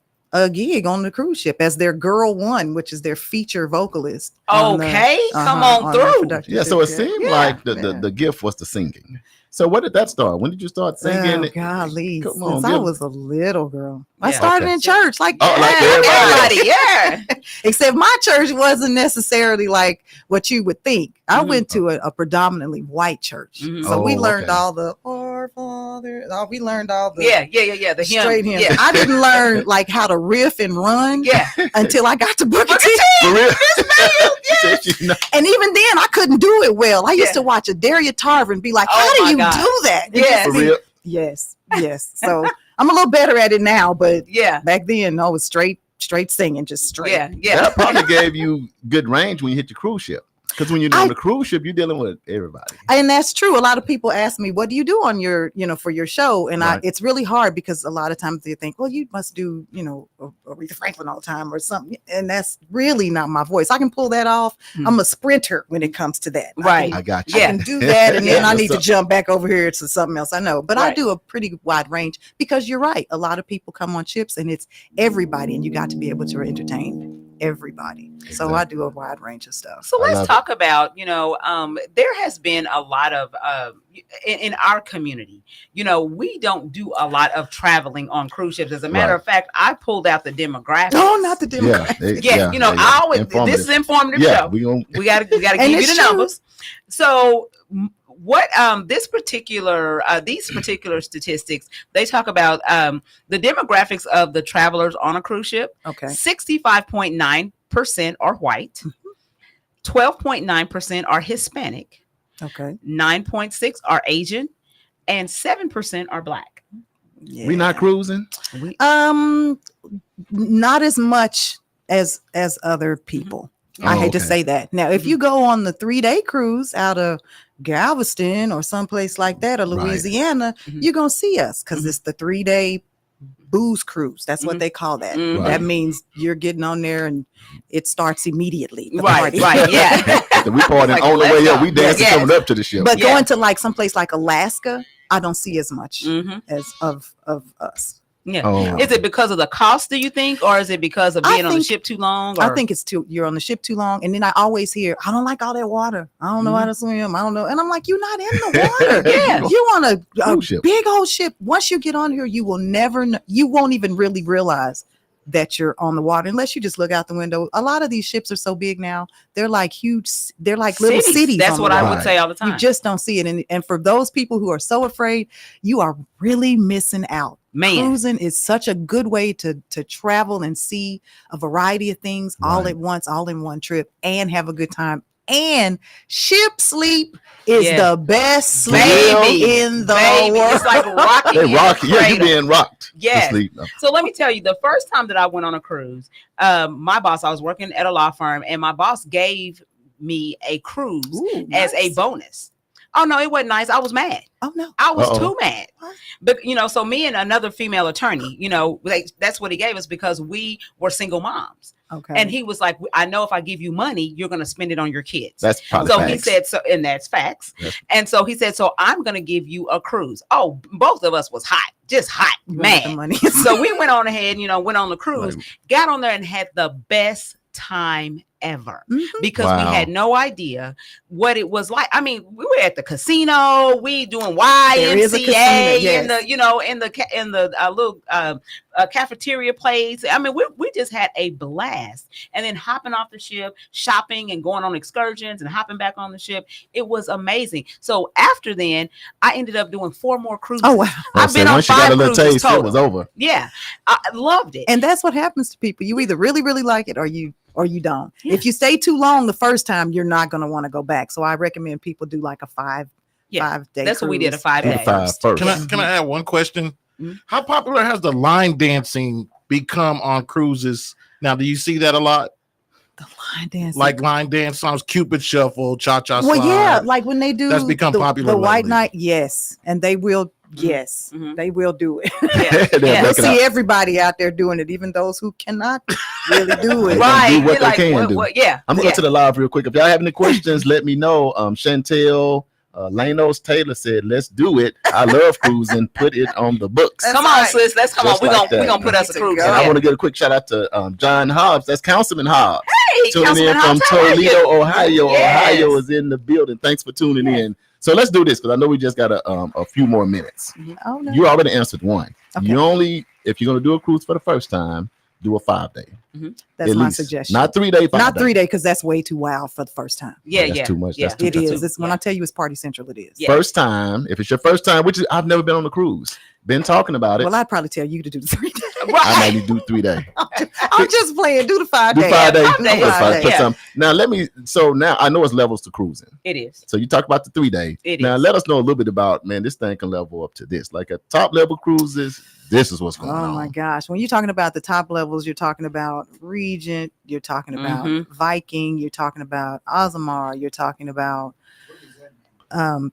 gig on the cruise ship as their girl one, which is their feature vocalist. Okay, come on through. Yeah, so it seemed like the gift was the singing. So what did that start? When did you start singing? Oh, golly, since I was a little girl. I Yeah. started in church, like Everybody, yeah. Except my church wasn't necessarily like what you would think. I went to a predominantly white church, so we learned all the Our Father. We learned all the the straight hymns. Yeah. I didn't learn like how to riff and run until I got to Booker T. For real? And even then, I couldn't do it well. I used to watch Adaria Tarver and be like, "How do you do that?" Yes. For real? Yes. So I'm a little better at it now, but Yeah. back then, no, it was straight singing, just straight. Yeah. That probably gave you good range when you hit the cruise ship. Because when you're on the cruise ship, you're dealing with everybody. And that's true. A lot of people ask me, what do you do on your, for your show? And it's really hard because a lot of times they think, well, you must do, Aretha Franklin all the time or something. And that's really not my voice. I can pull that off. I'm a sprinter when it comes to that. Right. I got you. I can do that. And then I need to jump back over here to something else. I know. But I do a pretty wide range because you're right. A lot of people come on ships and it's everybody. And you got to be able to entertain everybody. So I do a wide range of stuff. So let's talk about, there has been a lot of in our community, we don't do a lot of traveling on cruise ships. As a matter of fact, I pulled out the demographics. Oh, not the demographics. I always this is informative show. We gotta give you the numbers. So what these particular statistics, they talk about the demographics of the travelers on a cruise ship. Okay. 65.9% are white, 12.9% are Hispanic, okay, 9.6% are Asian, and 7% are Black. Yeah. We not cruising? Not as much as other people. I hate to say that. Now, if you go on the 3-day cruise out of Galveston or someplace like that, or Louisiana, you're going to see us because it's the 3-day booze cruise. That's what they call that. That means you're getting on there and it starts immediately. Right, yeah. We partying on the way up. We dancing coming up to the ship. But going to like someplace like Alaska, I don't see as much as of us. Yeah. Oh. Is it because of the cost, do you think, or is it because of being on the ship too long? Or? I think it's you're on the ship too long. And then I always hear, I don't like all that water. I don't know how to swim. I don't know. And I'm like, you're not in the water. You on a big old ship. Once you get on here, you will never know, you won't even really realize that you're on the water unless you just look out the window. A lot of these ships are so big now. They're like huge. They're like little cities. That's what I would say all the time. You just don't see it. And for those people who are so afraid, you are really missing out. Man. Cruising is such a good way to travel and see a variety of things all at once, all in one trip, and have a good time. And ship sleep is the best sleep in the world. It's like rocking. They rock. Yeah, you being rocked. Yes. So let me tell you, the first time that I went on a cruise, my boss, I was working at a law firm, and my boss gave me a cruise as a bonus. Oh no, it wasn't nice. I was mad. Oh no, I was too mad. But so me and another female attorney, that's what he gave us because we were single moms. Okay. And he was like, I know if I give you money, you're going to spend it on your kids. That's probably so facts. he said, and that's facts. Yes. And so he said, so I'm going to give you a cruise. Oh, both of us was hot, just hot, man. So we went on ahead, went on the cruise, got on there and had the best time ever Mhm. because Wow. we had no idea what it was like. I mean, we were at the casino, we doing YMCA There is a casino, in the, in the little cafeteria place. I mean, we just had a blast. And then hopping off the ship, shopping and going on excursions and hopping back on the ship. It was amazing. So after then, I ended up doing 4 more cruises. Oh, wow. I've been on once you got 5 a little cruises taste, it total. was over. Yeah, I loved it. And that's what happens to people. You either really, really like it or you don't. Yeah. If you stay too long the first time, you're not going to want to go back. So I recommend people do like a 5-day. That's what we did, a 5-day. And 5 first. Can I add one question? Mhm. How popular has the line dancing become on cruises? Now, do you see that a lot? The line dancing. Like line dance songs, Cupid Shuffle, Cha Cha Slide. Well, yeah, like when they do That's become popular the white lately. night, yes, and they will, yes, Mhm. they will do it. Yeah. They'll Yeah. You'll make it see up. everybody out there doing it, even those who cannot really do it. Right. do what You're they like, can do. yeah. I'm going to the live real quick. If y'all have any questions, let me know. Chantel Lanos Taylor said, "Let's do it. I love cruising. Put it on the books." That's Come on, right. sis. Let's come Just on. like We're that. gonna put us a Need to cruise. go. And I Yeah. want to get a quick shout out to John Hobbs. That's Councilman Hobbs. Hey, Tuning Councilman in from Hobbs, how are you? Toledo, Ohio. Yes. Ohio is in the building. Thanks for tuning in. So let's do this because I know we just got a few more minutes. Oh no. You already answered one. Okay. You only, if you're going to do a cruise for the first time, do a 5-day. That's at my least. suggestion. Not 3-day, 5-day. Not 3 day because that's way too wild for the first time. Yeah, That's yeah. too much. Yeah. That's too It much. is. It's when Yeah. I tell you it's party central. It is. Yeah. First time, if it's your first time, which is I've never been on a cruise, been talking about it. Well, I'd probably tell you to do the 3 day. I Right. might do 3-day. I'm just playing. Do the 5 Do day. 5-day. Yeah, 5 days. That's fine. Put Yeah. some- Now let me. So now I know it's levels to cruising. It is. So you talk about the 3-day. It Now is. let us know a little bit about, man, this thing can level up to this. Like at top level cruises, this is what's going Oh on. my gosh. When you're talking about the top levels, you're talking about Regent, you're talking about Viking, you're talking about Azamar, you're talking about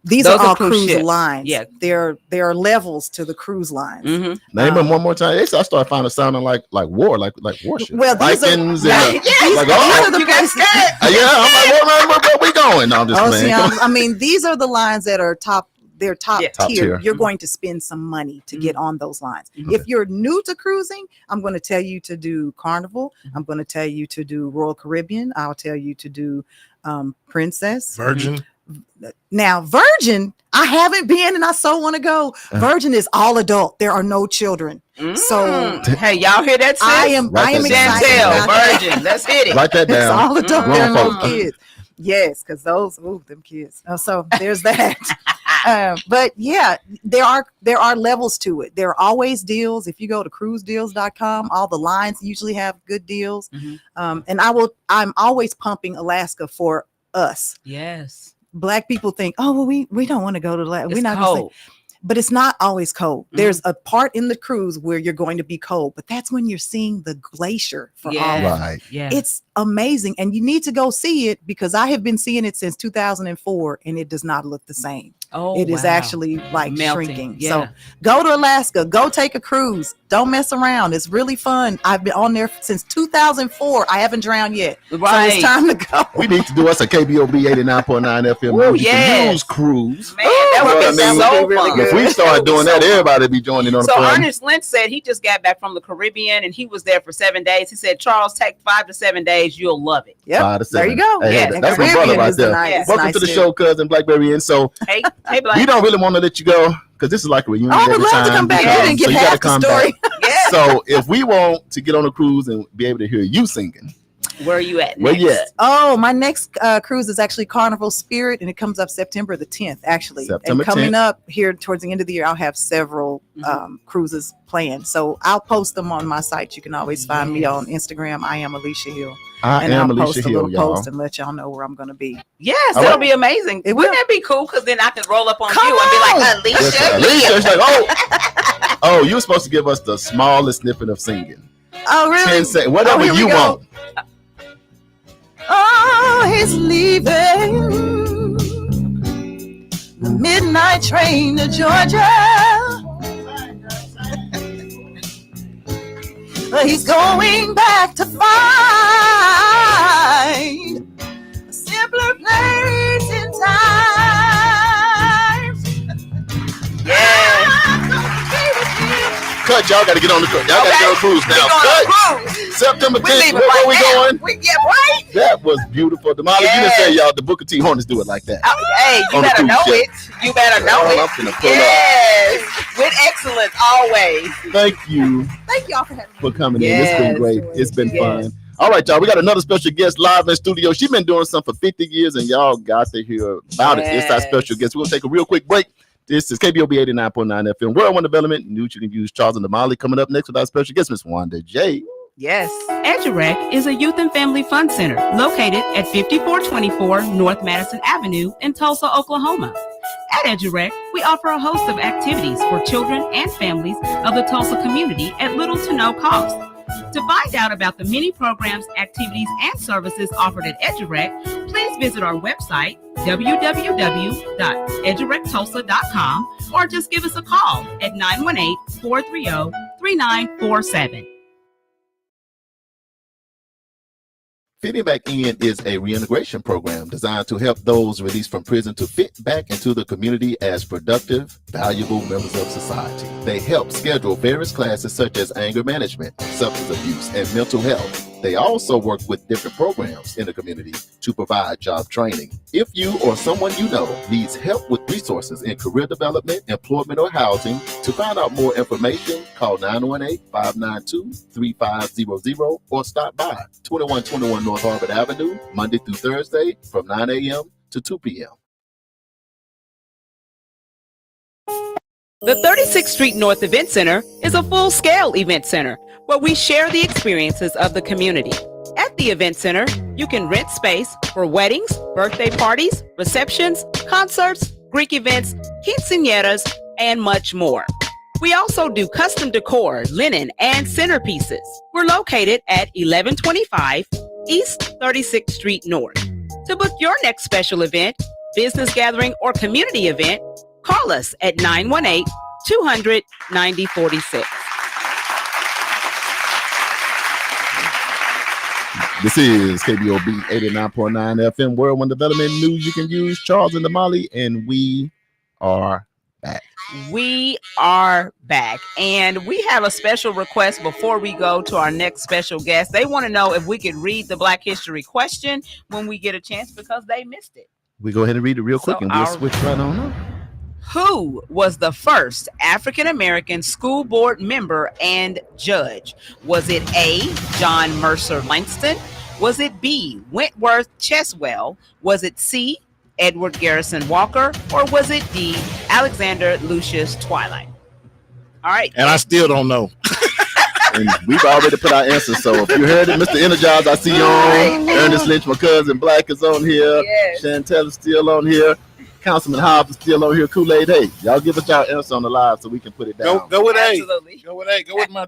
these Those are are all cruise cruise ships. lines. Yeah. There are levels to the cruise lines. Mhm. Name them one more time. I started finding it sounding like war, like warship. Well, these are- Vikings yeah, and these- like, these oh, are the You got places- scared. yeah. I'm like, where we going? No, I'm just Oh, playing. see, I mean, these are the lines that are top. They're top, Yeah. Top tier. tier. You're going to spend some money to get on those lines. If you're new to cruising, I'm going to tell you to do Carnival. I'm going to tell you to do Royal Caribbean. I'll tell you to do Princess. Virgin. Now, Virgin, I haven't been and I so want to go. Virgin is all adult. There are no children. So hey, y'all hear that? Sis? I am Write that down. excited about that. Virgin. Let's hit it. Write that It's down. all adult. There are no Grown folk. kids. Yes, because those, them kids. So there's that. But yeah, there are levels to it. There are always deals. If you go to cruisedeals.com, all the lines usually have good deals. And I'm always pumping Alaska for us. Yes. Black people think, oh, well, we don't want to go to Alaska. It's We're not gonna cold. but it's not always cold. There's a part in the cruise where you're going to be cold, but that's when you're seeing the glacier for all Yeah. of it. Right. Yeah. It's amazing. And you need to go see it because I have been seeing it since 2004 and it does not look the same. It is wow. actually like Melting. shrinking. Yeah. So go to Alaska, go take a cruise. Don't mess around. It's really fun. I've been on there since 2004. I haven't drowned yet. Right. So it's time to go. We need to do us a KBOB 89.9 FM. Ooh, Man, you can yes. use cruise. Man, that Well, would I be mean, so really fun. good. If we start doing that, so everybody be joining on the So fun. Ernest Lynch said he just got back from the Caribbean and he was there for 7 days. He said, Charles, take 5 to 7 days. You'll love it. Yep. 5 to 7. There you go. Hey, Yeah. And that's my brother Caribbean right is the there. nice- Welcome nice to the too. show, cousin Blackberry. And so Hey, black. we don't really want to let you go because this is like a reunion Oh, I would every love time. to come back. Yeah. You didn't So get you gotta half the come story. back. Yeah. So if we want to get on a cruise and be able to hear you singing, Where are you at? where you next? at? Oh, my next cruise is actually Carnival Spirit, and it comes up September the 10th, actually. September and coming 10th. up here towards the end of the year, I'll have several cruises planned. So I'll post them on my site. You can always find me on Instagram. I am Alicia Hill. I And am I'll post Alicia a Hill, little y'all. post and let y'all know where I'm going to be. Yes, All that'll right. be amazing. It Wouldn't will. that be cool? Because then I can roll up on Come you and be like, Listen, Alicia. Alicia, she's like, oh, you were supposed to give us the smallest snippet of singing. Oh, really? 10 seconds, whatever here we you go. want. Oh, he's leaving the midnight train to Georgia. He's going back to find a simpler place in time. Yeah. I'm gonna be with him Cut. Y'all got to get on the cruise. Y'all got to get on the cruise now. Cut. September 10th. Where we going? Right. That was beautiful. Damali, you didn't say y'all the Booker T Hornets do it like that. Hey, you better know it. You better know it. I'm finna pull Yes, with excellence always. Thank you Thank y'all for having me. for coming in. It's been great. It's been Yes. fun. All right, y'all. We got another special guest live in studio. She's been doing something for 50 years, and y'all got to hear about it. It's our special guest. We're going to take a real quick break. This is KBOB 89.9 FM. World One Development. News you can use. Charles and Damali coming up next with our special guest, Miss Wanda J. Yes. EduRec is a youth and family fun center located at 5424 North Madison Avenue in Tulsa, Oklahoma. At EduRec, we offer a host of activities for children and families of the Tulsa community at little to no cost. To find out about the many programs, activities, and services offered at EduRec, please visit our website, www.edurectulsa.com, or just give us a call at 918-430-3947. Fitting Back In is a reintegration program designed to help those released from prison to fit back into the community as productive, valuable members of society. They help schedule various classes such as anger management, substance abuse, and mental health. They also work with different programs in the community to provide job training. If you or someone you know needs help with resources in career development, employment, or housing, to find out more information, call 918-592-3500 or stop by 2121 North Harvard Avenue, Monday through Thursday from 9 a.m. to 2 p.m. The 36th Street North Event Center is a full-scale event center where we share the experiences of the community. At the event center, you can rent space for weddings, birthday parties, receptions, concerts, Greek events, quinceañeras, and much more. We also do custom decor, linen, and centerpieces. We're located at 1125 East 36th Street North. To book your next special event, business gathering, or community event, call us at 918-200-9046. This is KBOB 89.9 FM, World One Development News you can use. Charles and Damali, and we are back. We are back, and we have a special request before we go to our next special guest. They want to know if we could read the Black History question when we get a chance because they missed it. We go ahead and read it real quick, and we'll switch right on up. Who was the first African-American school board member and judge? Was it A, John Mercer Langston? Was it B, Wentworth Cheswell? Was it C, Edward Garrison Walker? Or was it D, Alexander Lucius Twilight? All right. And I still don't know. And we've already put our answers. So if you heard it, Mr. Energize, I see you on. Ernest Lynch, my cousin Black is on here. Yes. Chantel is still on here. Councilman Hobbs is still on here. Kool-Aid, hey, y'all give us y'all answer on the live so we can put it down. Go with Absolutely. A. Go with A. Go with my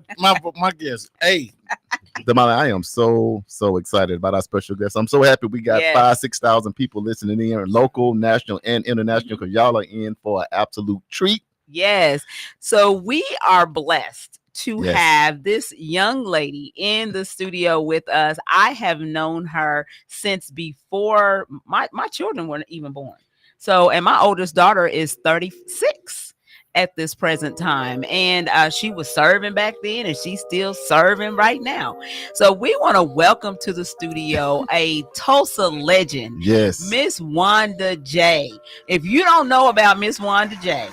guess. A. Damali, I am so excited about our special guest. I'm so happy we got 5,000-6,000 people listening in, local, national, and international, because y'all are in for an absolute treat. Yes. So we are blessed to have this young lady in the studio with us. I have known her since before my children weren't even born. So, and my oldest daughter is 36 at this present time. And she was serving back then, and she's still serving right now. So we want to welcome to the studio a Tulsa legend, Miss Wanda J. If you don't know about Miss Wanda J,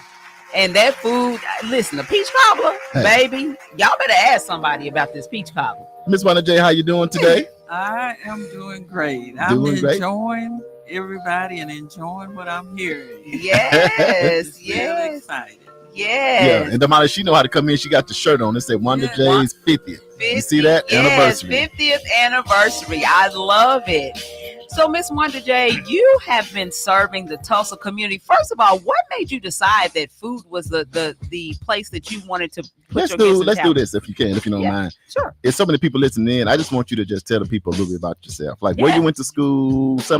and that food, listen, the peach cobbler, baby, y'all better ask somebody about this peach cobbler. Miss Wanda J, how you doing today? I am doing great. I'm enjoying everybody and enjoying what I'm hearing. Yes, Really excited. Yes. Yeah, and Damali, she know how to come in. She got the shirt on. It said Wanda J's 50th. You see that? Anniversary. 50th anniversary. I love it. So, Miss Wanda J, you have been serving the Tulsa community. First of all, what made you decide that food was the place that you wanted to put Let's do this if you can, if you don't mind. Sure. If so many people listening in, I just want you to just tell the people a little bit about yourself. Like where you went to school, just a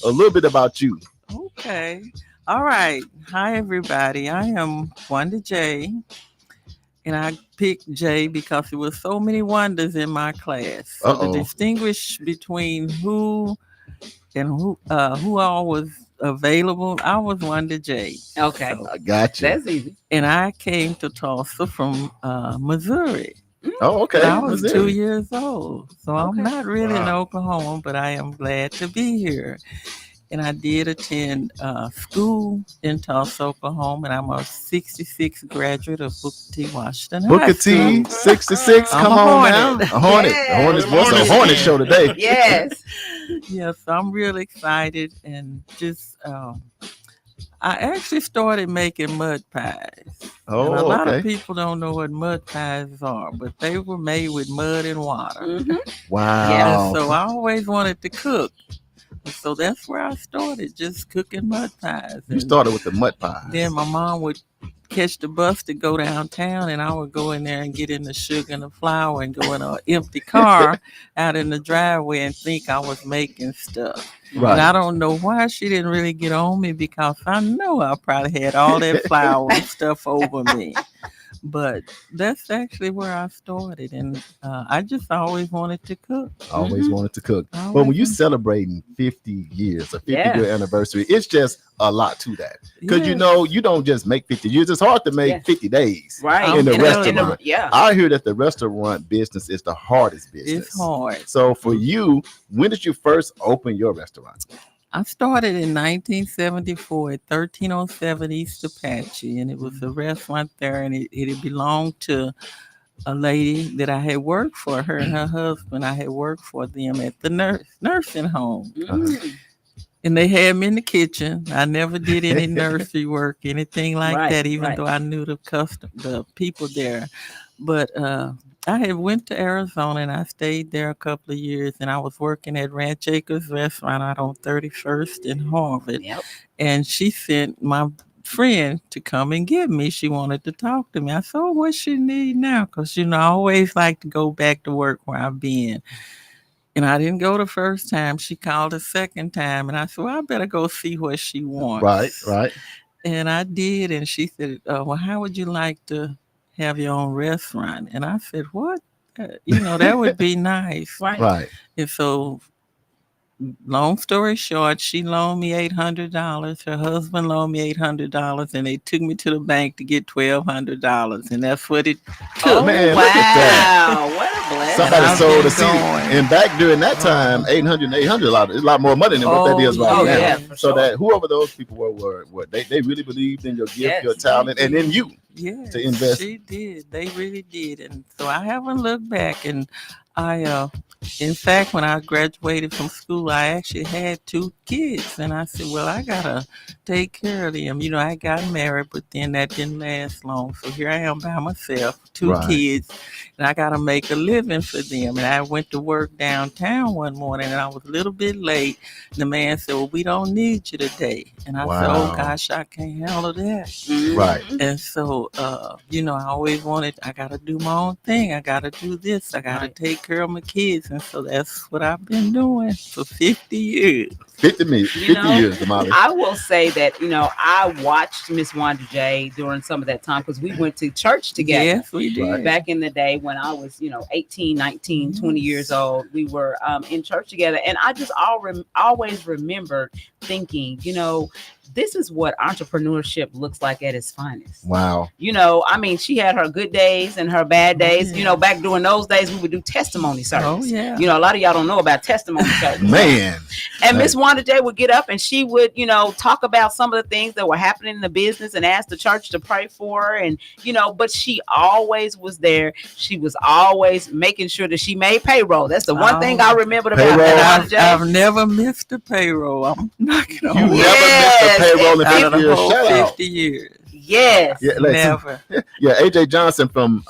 little bit about you. Okay. All right. Hi, everybody. I am Wanda J. And I picked J because there were so many Wandas in my class. So to distinguish between who all was available, I was Wanda J. Okay. So- I got you. That's easy. and I came to Tulsa from Missouri. Oh, okay. I was Missouri. 2 years old. So Okay. I'm not really in Wow. Oklahoma, but I am glad to be here. And I did attend school in Tulsa, Oklahoma, and I'm a 66 graduate of Booker T. Washington High Booker School. T, 66. I'm Come a on now. Hornet. A Hornet. Yes. A Hornet's what's a Hornets Hornet fan. show today. Yes. Yeah, so I'm real excited and just I actually started making mud pies. Oh, And a lot of okay. people don't know what mud pies are, but they were made with mud and water. Mhm. Wow. And so I always wanted to cook. And so that's where I started, just cooking mud pies. You And started with the mud pies. then my mom would catch the bus to go downtown, and I would go in there and get in the sugar and the flour and go in an empty car out in the driveway and think I was making stuff. And I Right. don't know why she didn't really get on me, because I know I probably had all that flour and stuff over me. But that's actually where I started, and I just always wanted to cook. Always wanted to cook. Always But when you wanted- celebrating 50 years, a 50-year Yeah. anniversary, it's just a lot to that. Because you Yeah. know, you don't just make 50 years. It's hard to make Yeah. 50 days. Right. In the And restaurant. yeah. I hear that the restaurant business is the hardest business. It's hard. So for you, when did you first open your restaurant? I started in 1974 at 1307 East Apache, and it was a restaurant there, and it belonged to a lady that I had worked for. Her and her husband, I had worked for them at the nursing home. Mm. And they had me in the kitchen. I never did any nursery work, anything like Right, that, even right. though I knew the people there. But I had went to Arizona, and I stayed there a couple of years, and I was working at Ranch Acres Restaurant out on 31st in Harvard. Yep. And she sent my friend to come and get me. She wanted to talk to me. I said, oh, what she need now? Because, I always like to go back to work where I've been. And I didn't go the first time. She called the second time, and I said, well, I better go see what she wants. Right. And I did, and she said, well, how would you like to have your own restaurant? And I said, what? That would be nice. Right. Right. And so, long story short, she loaned me $800. Her husband loaned me $800, and they took me to the bank to get $1,200, and that's what it took. Oh, Man, wow. look at that. What a blessing. Somebody I've sold been a seed. going. And back during that time, 800 is a lot more money than what that is right Oh, now. yeah, for So sure. that whoever those people were they really believed in your gift, Yes, your talent, and in you. Yes, to invest. she did. They really did. And so I haven't looked back. And I, in fact, when I graduated from school, I actually had 2 kids. And I said, well, I got to take care of them. I got married, but then that didn't last long. So here I am by myself, 2 Right. kids, and I got to make a living for them. And I went to work downtown one morning, and I was a little bit late. And the man said, well, we don't need you today. And I said, Wow. oh, gosh, I can't handle that. Mhm. Right. And so, I always wanted, I got to do my own thing. I got to do this. I got to Right. take care of my kids. And so that's what I've been doing for 50 years. 50 know, years, Damali. I will say that, I watched Miss Wanda J during some of that time because we went to church together. Yes, we did. Right. Back in the day when I was, 18, 19, 20 years old, we were in church together. And I just always remembered thinking, this is what entrepreneurship looks like at its finest. Wow. She had her good days and her bad days. yeah. Back during those days, we would do testimony service. Oh, yeah. A lot of y'all don't know about testimony service. Man. And Miss Wanda J would get up and she would, talk about some of the things that were happening in the business and ask the church to pray for her. And, but she always was there. She was always making sure that she made payroll. That's the one thing I remembered about Payroll. Miss And Wanda J. I've never missed a payroll. I'm knocking on You wood. never missed a payroll in Out of 50 the years. whole Shout out. 50 years. Yes. Yeah, listen. Never. Yeah, AJ Johnson from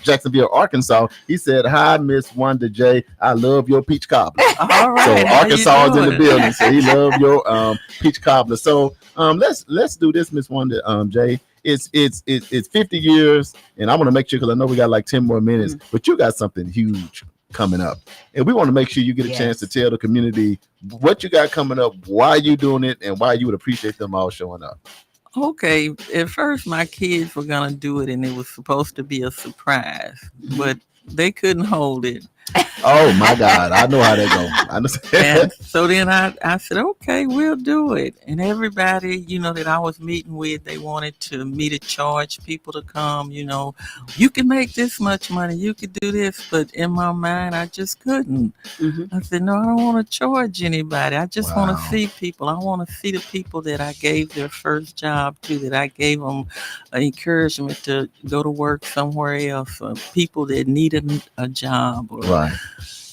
Jacksonville, Arkansas. He said, "Hi, Miss Wanda J. I love your peach cobbler." All right. So how you Arkansas is in the doing? building. So he loved your peach cobbler. So let's do this, Miss Wanda J. It's 50 years, and I want to make sure because I know we got like 10 more minutes, but you got something huge coming up, and we want to make sure you get a Yes. chance to tell the community what you got coming up, why you doing it, and why you would appreciate them all showing up. Okay, at first my kids were gonna do it, and it was supposed to be a surprise, but they couldn't hold it. Oh my God, I know how that go. I understand. And so then I said, okay, we'll do it. And everybody, that I was meeting with, they wanted me to charge people to come, you can make this much money, you could do this. But in my mind, I just couldn't. Mhm. I said, no, I don't want to charge anybody. I just want Wow. to see people. I want to see the people that I gave their first job to, that I gave them encouragement to go to work somewhere else, or people that needed a job, or Right.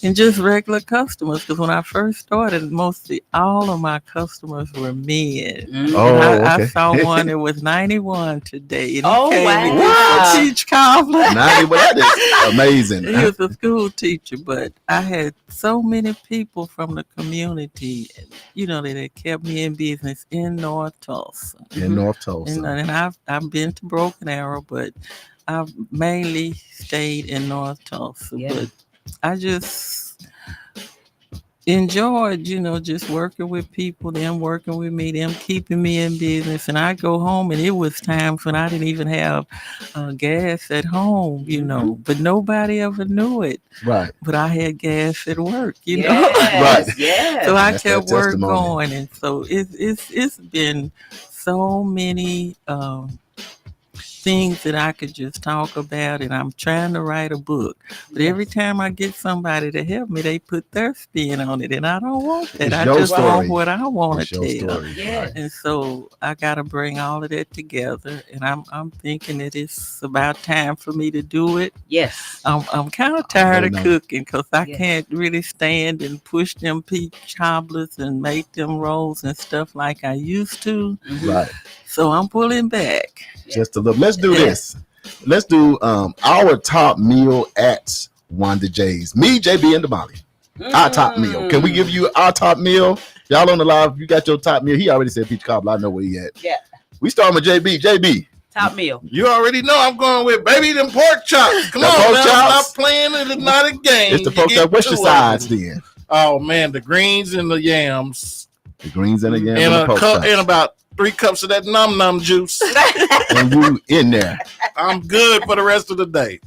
and just regular customers. Because when I first started, mostly all of my customers were men. Mhm. Oh, And I okay. saw one that was 91 today. And Oh, he came and wow. he was a teach cobbler. Well, that is amazing. He was a school teacher, but I had so many people from the community, that had kept me in business in North Tulsa. In North Tulsa. And I've been to Broken Arrow, but I've mainly stayed in North Tulsa. Yeah. But I just enjoyed, just working with people, them working with me, them keeping me in business. And I go home, and it was times when I didn't even have gas at home, but nobody ever knew it. Right. But I had gas at work, Yes, Right. yes. So I That's kept that work testimony. going, and so it's been so many things that I could just talk about, and I'm trying to write a book. But every time I get somebody to help me, they put their spin on it, and I don't want that. It's I your just story. want what I want It's to your tell. story. Yes. And so I got to bring all of that together, and I'm thinking that it's about time for me to do it. Yes. I'm kind of tired of know. cooking, because I Yes. can't really stand and push them peach cobblers and make them rolls and stuff like I used to. Mhm. Right. So I'm pulling back. Just a little. Let's do this. Let's do our top meal at Wanda J's. Me, JB, and Damali. Our top meal. Can we give you our top meal? Y'all on the live, you got your top meal. He already said peach cobbler. I know where he at. Yeah. We starting with JB. JB. Top meal? You already know I'm going with baby them pork chops. Come The on, pork now, chops? stop playing. It is not a game. It's the You pork get chop. What's your two of sides them. then? Oh man, the greens and the yams, The greens and the yams and and the a pork cup, chops. and about 3 cups of that num num juice. And you in there. I'm good for the rest of the day.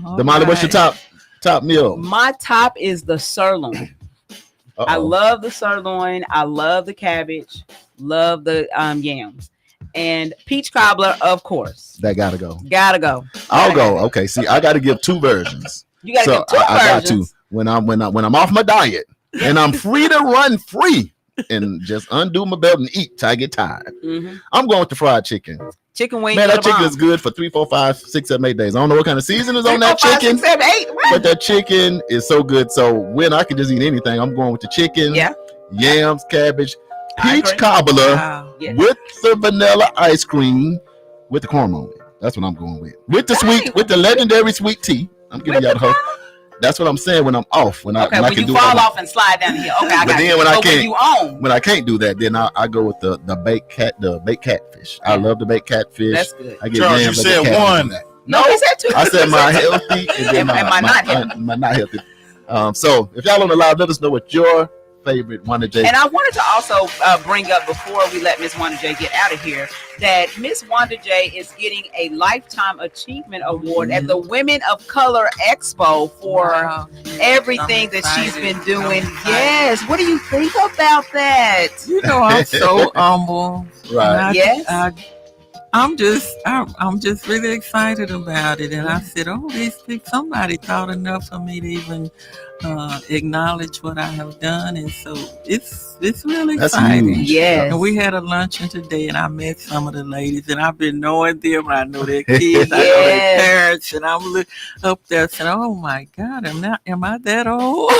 Damali, what's your top meal? My top is the sirloin. I Uh-oh. love the sirloin. I love the cabbage. Love the yams. And peach cobbler, of course. That gotta go. Gotta go. I'll go. Okay, see, I gotta give 2 versions. You gotta So give two I got to versions. when I'm off my diet and I'm free to run free and just undo my belt and eat till I get tired. Mhm. I'm going with the fried chicken. Chicken wings. Man, are that the chicken bomb. is good for 3, 4, 5, 6, 7, 8 days. I don't know what kind of season is on 3, that 4, 5, chicken, 6, 7, 8. but that chicken is so good. So when I can just eat anything, I'm going with the chicken, Yeah. yams, cabbage, I peach agree. cobbler Wow. Yes. with the vanilla ice cream with the caramel. That's what I'm going with the sweet, Right. with the legendary sweet tea. I'm giving y'all the whole. That's what I'm saying when I'm off. When I Okay, when I when can you do fall it. off and slide down the hill. Okay, I But got then you. when I But can't- you own, When I can't do that, then I go with the baked catfish. I love the baked catfish. that's good. I get Charles, you yams, I get said cabbage one. on that. No, he said 2. I said my healthy and then Am I not healthy? my not healthy. So if y'all on the live, let us know what your favorite Wanda J. And I wanted to also bring up, before we let Miss Wanda J get out of here, that Miss Wanda J is getting a Lifetime Achievement Award at the Women of Color Expo for Wow. everything I'm that she's been excited. doing. I'm excited. Yes. What do you think about that? I'm so humble. Right. Yes. I'm just really excited about it, and I said, "Oh, these people! Somebody thought enough of me to even acknowledge what I have done," and so it's really That's exciting. huge. Yes. And we had a luncheon today, and I met some of the ladies, and I've been knowing them. I know their kids, I know their Yes. parents, and I'm up there saying, "Oh my God, am I that old?"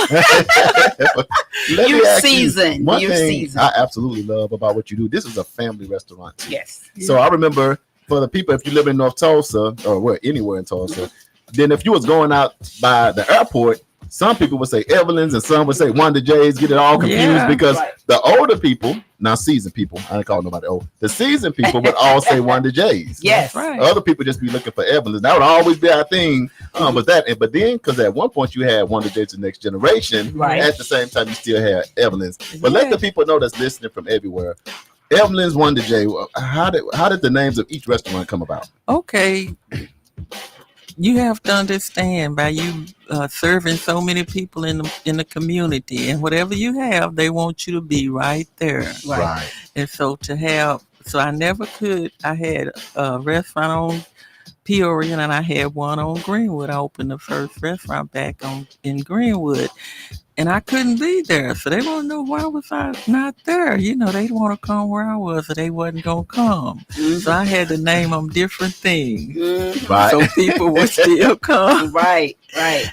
Let me You're ask you, seasoned. one You're thing seasoned. I absolutely love about what you do. This is a family restaurant too. Yes. So I remember for the people, if you live in North Tulsa or anywhere in Tulsa, then if you was going out by the airport, some people would say Evelyn's and some would say Wanda J's, get it all confused Yeah. because Right. the older people, now seasoned people, I ain't call nobody old, the seasoned people would all say Wanda J's. Yes. That's right. Other people just be looking for Evelyn's. That would always be our thing. But then, because at one point you had Wanda J's the Next Generation, Right. at the same time you still had Evelyn's. But let the people know that's listening from everywhere. Evelyn's, Wanda J. How did the names of each restaurant come about? Okay. you have to understand, by you serving so many people in the community, and whatever you have, they want you to be right there. Right. And so I never could. I had a restaurant on Peoria, and I had one on Greenwood. I opened the first restaurant back in Greenwood, and I couldn't be there. So they want to know why was I not there. You know, they want to come where I was, or they wasn't going to come. So I had to name them different things. Right. So people would still come. Right.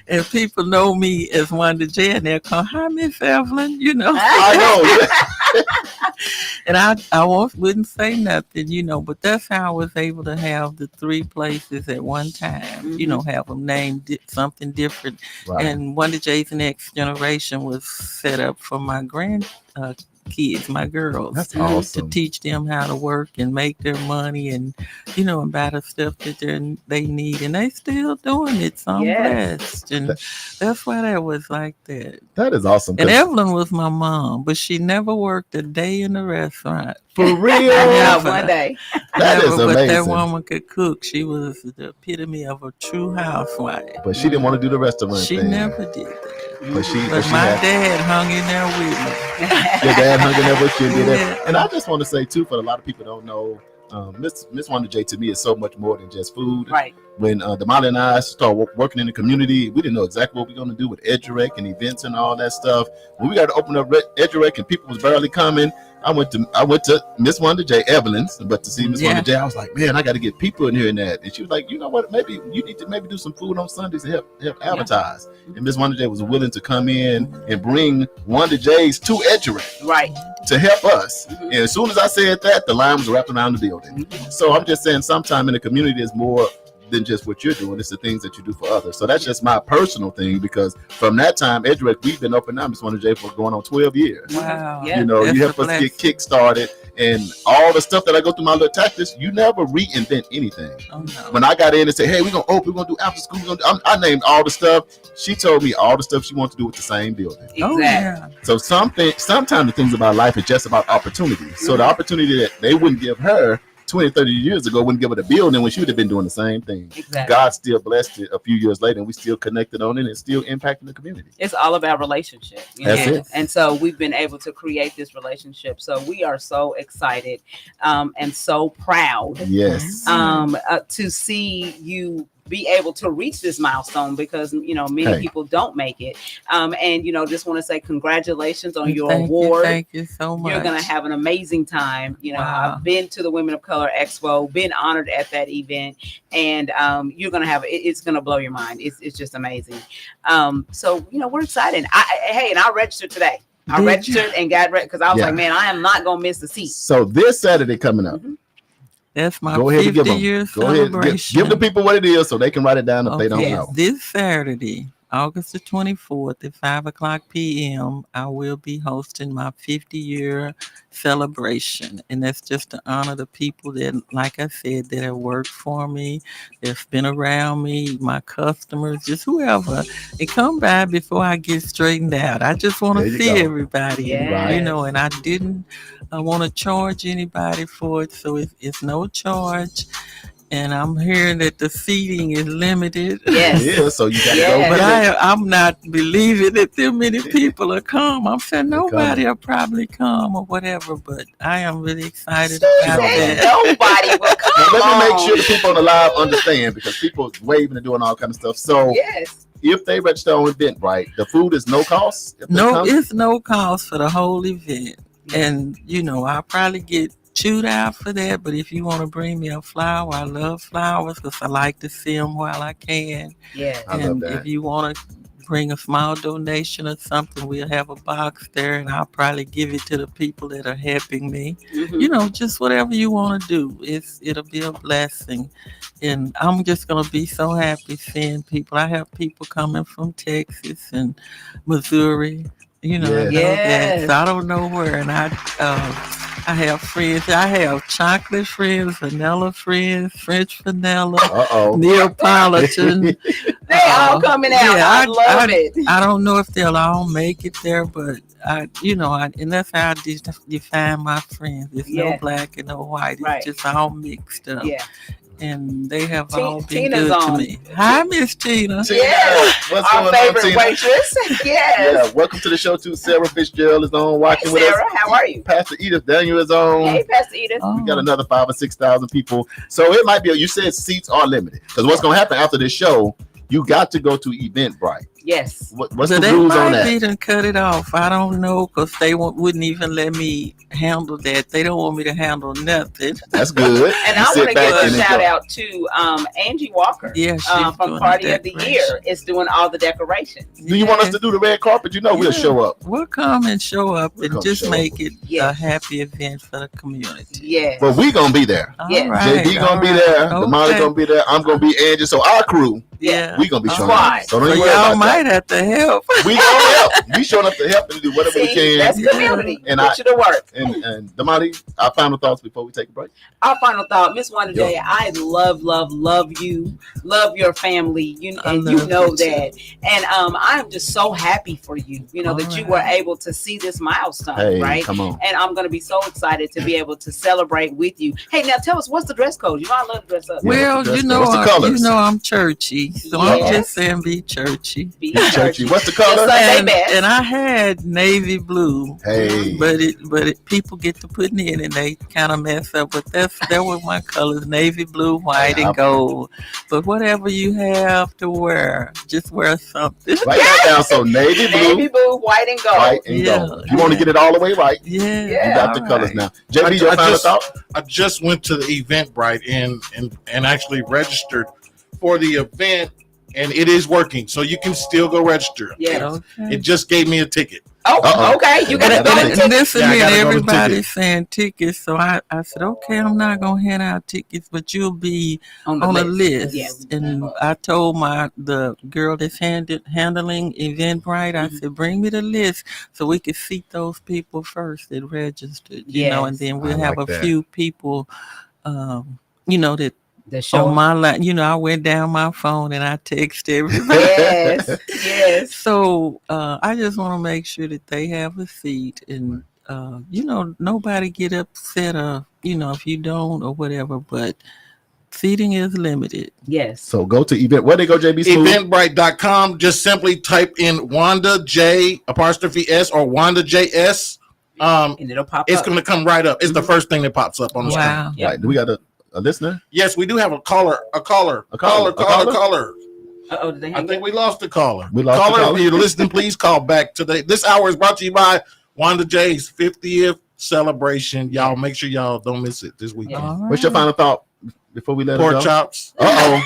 And people know me as Wanda J, and they'll call, hi, Miss Evelyn, you know. I know. And I wouldn't say nothing, you know, but that's how I was able to have the 3 places at one time, you know, have them named something different. Right. And Wanda J's Next Generation was set up for my kids, my girls. That's awesome. To teach them how to work and make their money, and you know, and buy the stuff that they need, and they still doing it. So I'm blessed, and that's why that was like that. That is awesome. And Evelyn was my mom, but she never worked a day in the restaurant. For real? Yeah, one day. That is But that amazing. woman could cook. She was the epitome of a true housewife. But she didn't want to do the restaurant She thing. never did that. But my dad hung in there with me. Your dad hung in there with you and did that. Yeah. And I just want to say too, for a lot of people don't know, Miss Wanda J to me is so much more than just food. Right. When Damali and I started working in the community, we didn't know exactly what we were going to do with EduRec and events and all that stuff. When we got to open up EduRec and people was barely coming, I went to Miss Wanda J, Evelyn's, but to see Miss Wanda J, I was like, man, I got to get people in here and that. And she was like, you know what? Maybe you need to do some food on Sundays to help advertise. And Miss Wanda J was willing to come in and bring Wanda J's to EduRec. Right. To help us. And as soon as I said that, the line was wrapped around the building. So I'm just saying, sometime in the community is more than just what you're doing. It's the things that you do for others. So that's just my personal thing, because from that time, EduRec, we've been open now, Miss Wanda J, for going on 12 years. Wow. You know, you help us get kick started, and all the stuff that I go through my little tactics, you never reinvent anything. Oh, no. When I got in and said, hey, we're going to do after school, I named all the stuff. She told me all the stuff she wants to do with the same building. Exactly. Oh, yeah. So sometimes the things about life is just about opportunity. So the opportunity that they wouldn't give her 20, 30 years ago wouldn't give her the building when she would have been doing the same thing. Exactly. God still blessed it a few years later, and we still connected on it and still impacting the community. It's all about relationship. You know? That's it. And so we've been able to create this relationship. So we are so excited and so proud Yes. to see you be able to reach this milestone, because you know many people don't make it, and you know, just want to say congratulations on your award. Thank you so much. You're gonna have an amazing time. You know, I've been to the Women of Color Expo, been honored at that event, and you're gonna have it's gonna blow your mind. It's just amazing. So you know, we're excited. And I registered today. I registered and got ready because I was like, man, I am not gonna miss the seat. So this Saturday coming up. That's my Go ahead and 50-year celebration. Give the people what it is so they can write it down if they don't know. This Saturday, August the 24th at 5:00 p.m., I will be hosting my 50-year celebration. And that's just to honor the people that, like I said, that have worked for me, that's been around me, my customers, just whoever. And come by before I get straightened out. I just want to see everybody, you know, and I didn't want to charge anybody for it. So it's no charge. And I'm hearing that the seating is limited. Yes. Yeah, so you got to go. But I'm not believing that too many people will come. I'm saying nobody will probably come or whatever, but I am really excited about that. Nobody will come. Now, let me make sure the people on the live understand, because people waving and doing all kind of stuff. So if they register on Eventbrite, the food is no cost? No, it's no cost for the whole event. And, you know, I'll probably get chewed out for that, but if you want to bring me a flower, I love flowers because I like to see them while I can. Yeah, I love that. If you want to bring a small donation or something, we'll have a box there, and I'll probably give it to the people that are helping me. You know, just whatever you want to do, it'll be a blessing. And I'm just gonna be so happy seeing people. I have people coming from Texas and Missouri. You know, so I don't know where, and I have friends. I have chocolate friends, vanilla friends, French vanilla, Neapolitan. They all coming out. I love it. I don't know if they'll all make it there, but and that's how I define my friends. It's no black and no white. It's just all mixed up. Yeah. and they have all been Tina's good to on. me. Hi, Miss Tina. Tina, Yes, what's our going on, favorite Tina? waitress. Yes. Yeah, welcome to the show too. Sarah Fitzgerald is on Hey, watching with us. Sarah, how are you? Pastor Edith Daniel is on. Hey, Pastor Edith. Oh, We got another 5,000 or 6,000 people. So it might be, you said seats are limited. Because what's going to happen after this show, you got to go to Eventbrite. Yes. What's so the they rules on might be that? done cut it off. I don't know, because they wouldn't even let me handle that. They don't want me to handle nothing. That's good. And You I sit want to back give a and shout enjoy. out to Angie Walker. Yeah, she's from doing Party of the decoration. Year. Is doing all the decorations. Do you want us to do the red carpet? You know we'll Yeah. show up. We'll come and show up We'll and come just show make up. it a Yes. happy event for the community. Yes. But we going to be there. Yes. All right, JD going all to be right. there. Damali Okay. going to be there. I'm going to be Angie. So our crew, Yeah. we going to be showing Squad. up. So don't So even worry y'all about might that. have to help. We going to help. We showing up to help and do whatever we See, can. that's Yeah. community. And Put you to work. And Damali, our final thoughts before we take a break. Our final thought, Miss Wanda J, I love you, love your family, I and you love know you too. that. And I'm just so happy for you, All that you right. were able to see this milestone, Hey, right? come on. And I'm going to be so excited to be able to celebrate with you. Hey, now tell us, what's the dress code? You know I love to dress up. Yeah, Well, what's the dress you code? know, What's the colors? I'm churchy, so I'm Yes. just saying be churchy. Be Churchy. churchy. What's the Your color? Sunday best. And I had navy blue, Hey. but people get to putting it in and they kind of mess up. But that were my colors: navy blue, white, and gold. But whatever you have to wear, just wear something. Write that down. So navy Navy blue, blue, white, and gold. white, and Yeah. gold. If you want to get it all the way right, Yeah, you got the all colors right. now. JB, your I final just- thought? I just went to the Eventbrite and actually registered for the event, and it is working. So you can still go register. Yeah. Okay. It just gave me a ticket. Oh, Uh-oh. okay. You got to And- go and- and And take listen, Yeah, I here, gotta go to everybody's saying tickets. So I said, okay, I'm not gonna hand out tickets, but you'll be on on a list. Yeah. And I told the girl that's handling Eventbrite, I Mhm. said, bring me the list so we could seat those people first that registered, and Yes. then I we'll have like a that. few people, that The show. on my line. I went down my phone and I text everybody. Yes. Yes. So I just want to make sure that they have a seat, and nobody get upset, if you don't or whatever. But seating is limited. Yes. So go to event. Where they go, JB Smooth? Eventbrite.com. Just simply type in Wanda J apostrophe S or Wanda JS. And it'll pop It's up. going to come right up. It's the first thing that pops up on the screen. Wow. Yep. Right. Do we got a listener? Yes, we do have a caller. caller. Uh-oh, did they I hang think up? we lost the caller. We lost the caller. caller? If you're listening, please call back today. This hour is brought to you by Wanda J's 50th celebration. Y'all make sure y'all don't miss it this weekend. Yeah. What's your final thought before we let it Pork go? chops. Uh-oh.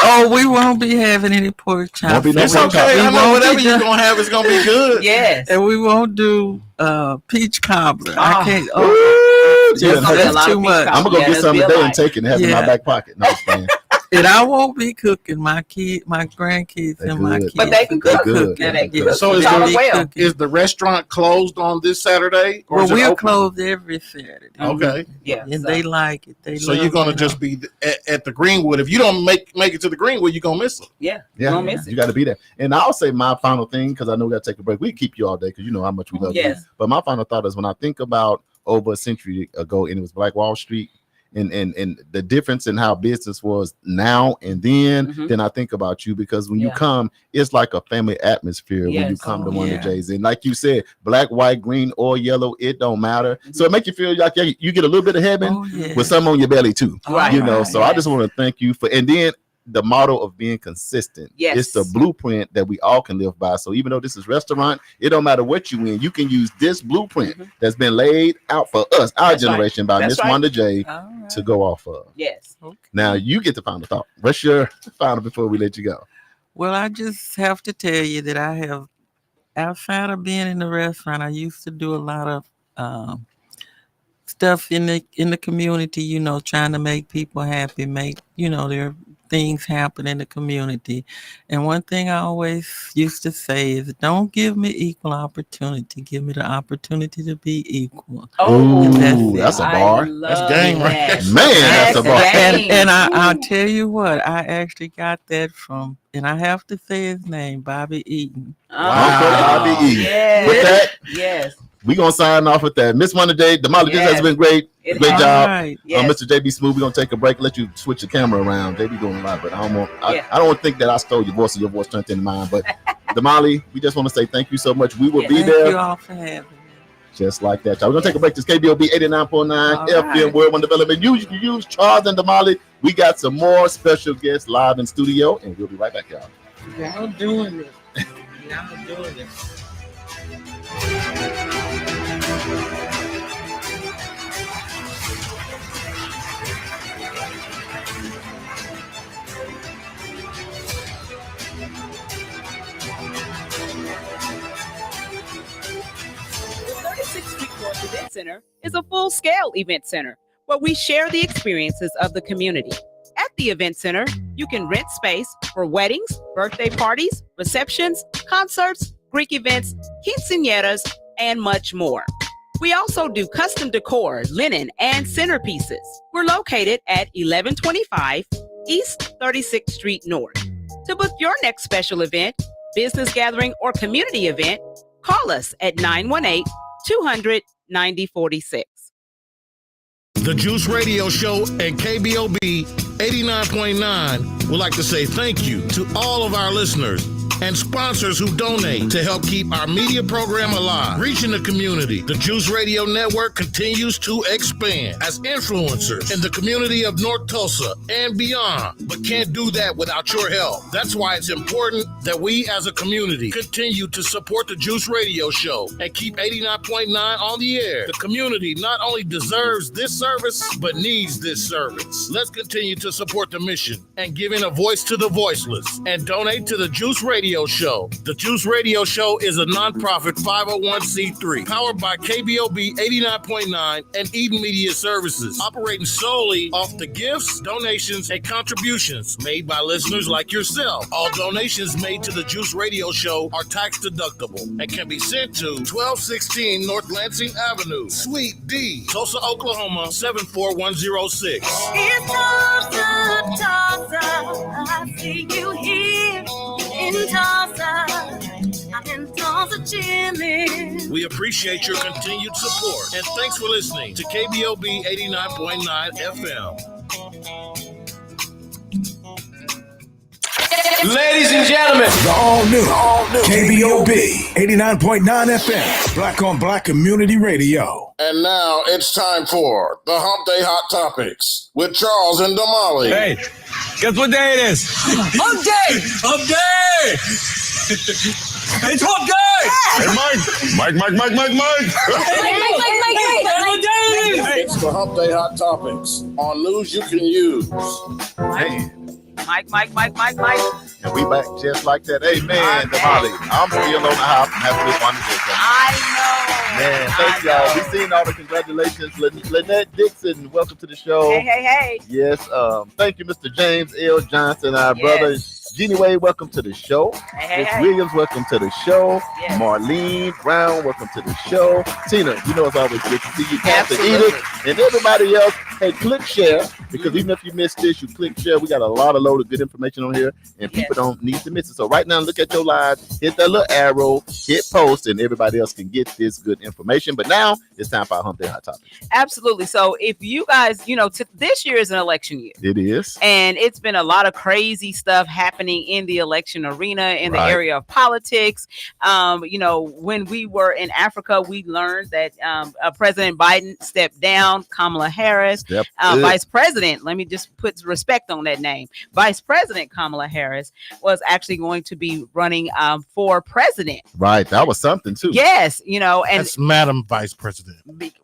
Oh, we won't be having any pork chops. Won't be no It's pork okay. chops. I know whatever you're going to have is going to be good. Yes. And we won't do peach cobbler. Ah. I can't. Ooh, There's yeah, gonna be a that's lot too of peach much. cobbler. I'm gonna go Yeah, get there's some be a today lot. and take it and have it in my Yeah. back pocket. No, I'm just playing. And I won't be cooking. My grandkids They and my good. kids. But they can They cook. good. Yeah, they They can good. So is It's all the- well. Is the restaurant closed on this Saturday? Or Well, is it we're open? closed every Saturday. Okay. Yeah. And so- they like it. So you're going to just be at the Greenwood. If you don't make it to the Greenwood, you're going to miss it. Yeah. Yeah, Don't miss it. you got to be there. And I'll say my final thing, because I know we got to take a break. We keep you all day because you know how much we love you. Yes. But my final thought is when I think about over a century ago, and it was Black Wall Street, and the difference in how business was now and then, Mhm. then I think about you, because when you Yeah. come, it's like a family atmosphere when you Yes. come to Oh, one yeah. of the J's. And like you said, black, white, green, or yellow, it don't matter. So it make you feel like you get a little bit of heaven Oh, yeah. with some on your belly too. Right. You know, so I Yes. just want to thank you for, and then the motto of being consistent. Yes. It's the blueprint that we all can live by. So even though this is restaurant, it don't matter what you in, you can use this blueprint Mhm. that's been laid out for us, our That's right. generation, by That's Miss right. Wanda J All right. to go off of. Yes. Okay. Now you get the final thought. What's your final before we let you go? Well, I just have to tell you that I have, outside of being in the restaurant, I used to do a lot of stuff in the community, trying to make people happy, make, their things happen in the community. And one thing I always used to say is, don't give me equal opportunity, give me the opportunity to be equal. Oh, Ooh, that's a bar. That's game, right? that. Man, that's a bar. game. And I'll tell you what, I actually got that from, and I have to say his name, Bobby Eaton. Uncle Bobby E. Yes. With that, Yes. we're going to sign off with that. Miss Wonder Day, Damali, this has been great. It Great has. job. Right. Mr. JB Smooth, we're going to take a break. Let you switch the camera around. JB doing a lot, but I don't want to think that I stole your voice or your voice turned into mine. But Damali, we just want to say thank you so much. We will be there. Thank you all for having me. Just like that, y'all. We're going to take a break. This KBOB 89.9 FM World One Development. Use Charles and Damali. We got some more special guests live in studio, and we'll be right back, y'all. Y'all doing it. Y'all doing it. Event Center is a full-scale event center where we share the experiences of the community. At the Event Center, you can rent space for weddings, birthday parties, receptions, concerts, Greek events, quinceañeras, and much more. We also do custom decor, linen, and centerpieces. We're located at 1125 East 36th Street North. To book your next special event, business gathering, or community event, call us at 918-200-9046. The Juice Radio Show and KBOB 89.9 would like to say thank you to all of our listeners and sponsors who donate to help keep our media program alive, reaching the community. The Juice Radio Network continues to expand as influencers in the community of North Tulsa and beyond, but can't do that without your help. That's why it's important that we as a community continue to support the Juice Radio Show and keep 89.9 on the air. The community not only deserves this service, but needs this service. Let's continue to support the mission and giving a voice to the voiceless and donate to the Juice Radio Show. The Juice Radio Show is a nonprofit 501c3 powered by KBOB 89.9 and Eden Media Services, operating solely off the gifts, donations, and contributions made by listeners like yourself. All donations made to the Juice Radio Show are tax deductible and can be sent to 1216 North Lansing Avenue, Suite D, Tulsa, Oklahoma 74106. It's Tulsa, Tulsa. I see you here in Tulsa. I'm in Tulsa chilling. We appreciate your continued support and thanks for listening to KBOB 89.9 FM. Ladies and gentlemen, The all new KBOB 89.9 FM, Black on Black Community Radio. And now it's time for the Hump Day Hot Topics with Charles and Damali. hey, guess what day it is? Hump day! Hump day! It's hump day! Hey, Mike! It's the Hump Day Hot Topics on news you can use. Hey, Mike. and we back just like that. Hey, man, Damali, I'm still on the hop. Happy this one today. I know. Man, thank y'all. We seen all the congratulations. Lynette Dixon, welcome to the show. Hey. Yes, thank you, Mr. James L. Johnson, our brother. Jeannie Wade, welcome to the show. Hey. Miss Williams, welcome to the show. Yes. Marlene Brown, welcome to the show. Tina, you know it's always good to see you. Pastor Absolutely. Edith, and everybody else. Hey, click share, because even if you missed this, you click share. We got a lot of load of good information on here, and people don't need to miss it. So right now, look at your live, hit that little arrow, hit post, and everybody else can get this good information. But now it's time for our Hump Day Hot Topic. Absolutely. So if you guys, this year is an election year. It is. And it's been a lot of crazy stuff happening in the election arena, in the Right. area of politics. When we were in Africa, we learned that President Biden stepped down, Kamala Harris, Yep. Vice President, let me just put respect on that name. Vice President Kamala Harris was actually going to be running for president. Right. That was something, too. Yes, and That's Madam Vice President.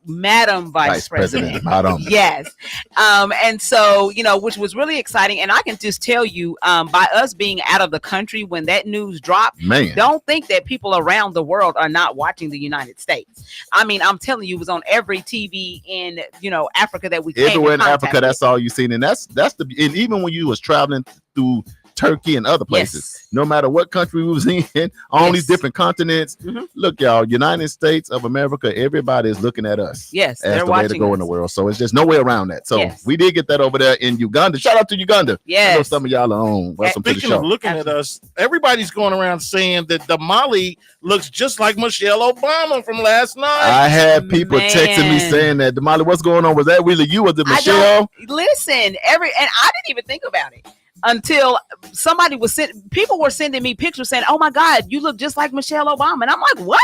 Madam Vice President. Madam. Yes. And so, which was really exciting. And I can just tell you, by us being out of the country when that news dropped, Man. don't think that people around the world are not watching the United States. I mean, I'm telling you, it was on every TV in, Africa that we came Everywhere in contact Africa, with. that's all you seen. And that's and even when you was traveling through Turkey, and other places. Yes. No matter what country we was in, on these different continents. Mhm. Look, y'all, United States of America, everybody is looking at us. Yes, as they're the way to watching go us. in the world. So it's just no way around that. So Yes. we did get that over there in Uganda. Shout out to Uganda. I know Yes. some of y'all are on. Welcome to the Speaking show. of looking at us, everybody's going around saying that Damali looks just like Michelle Obama from last night. I had people texting me Man. saying that. Damali, what's going on? Was that really you? Was it I Michelle? don't listen. And I didn't even think about it until somebody was people were sending me pictures saying, "Oh my God, you look just like Michelle Obama," and I'm like, "What?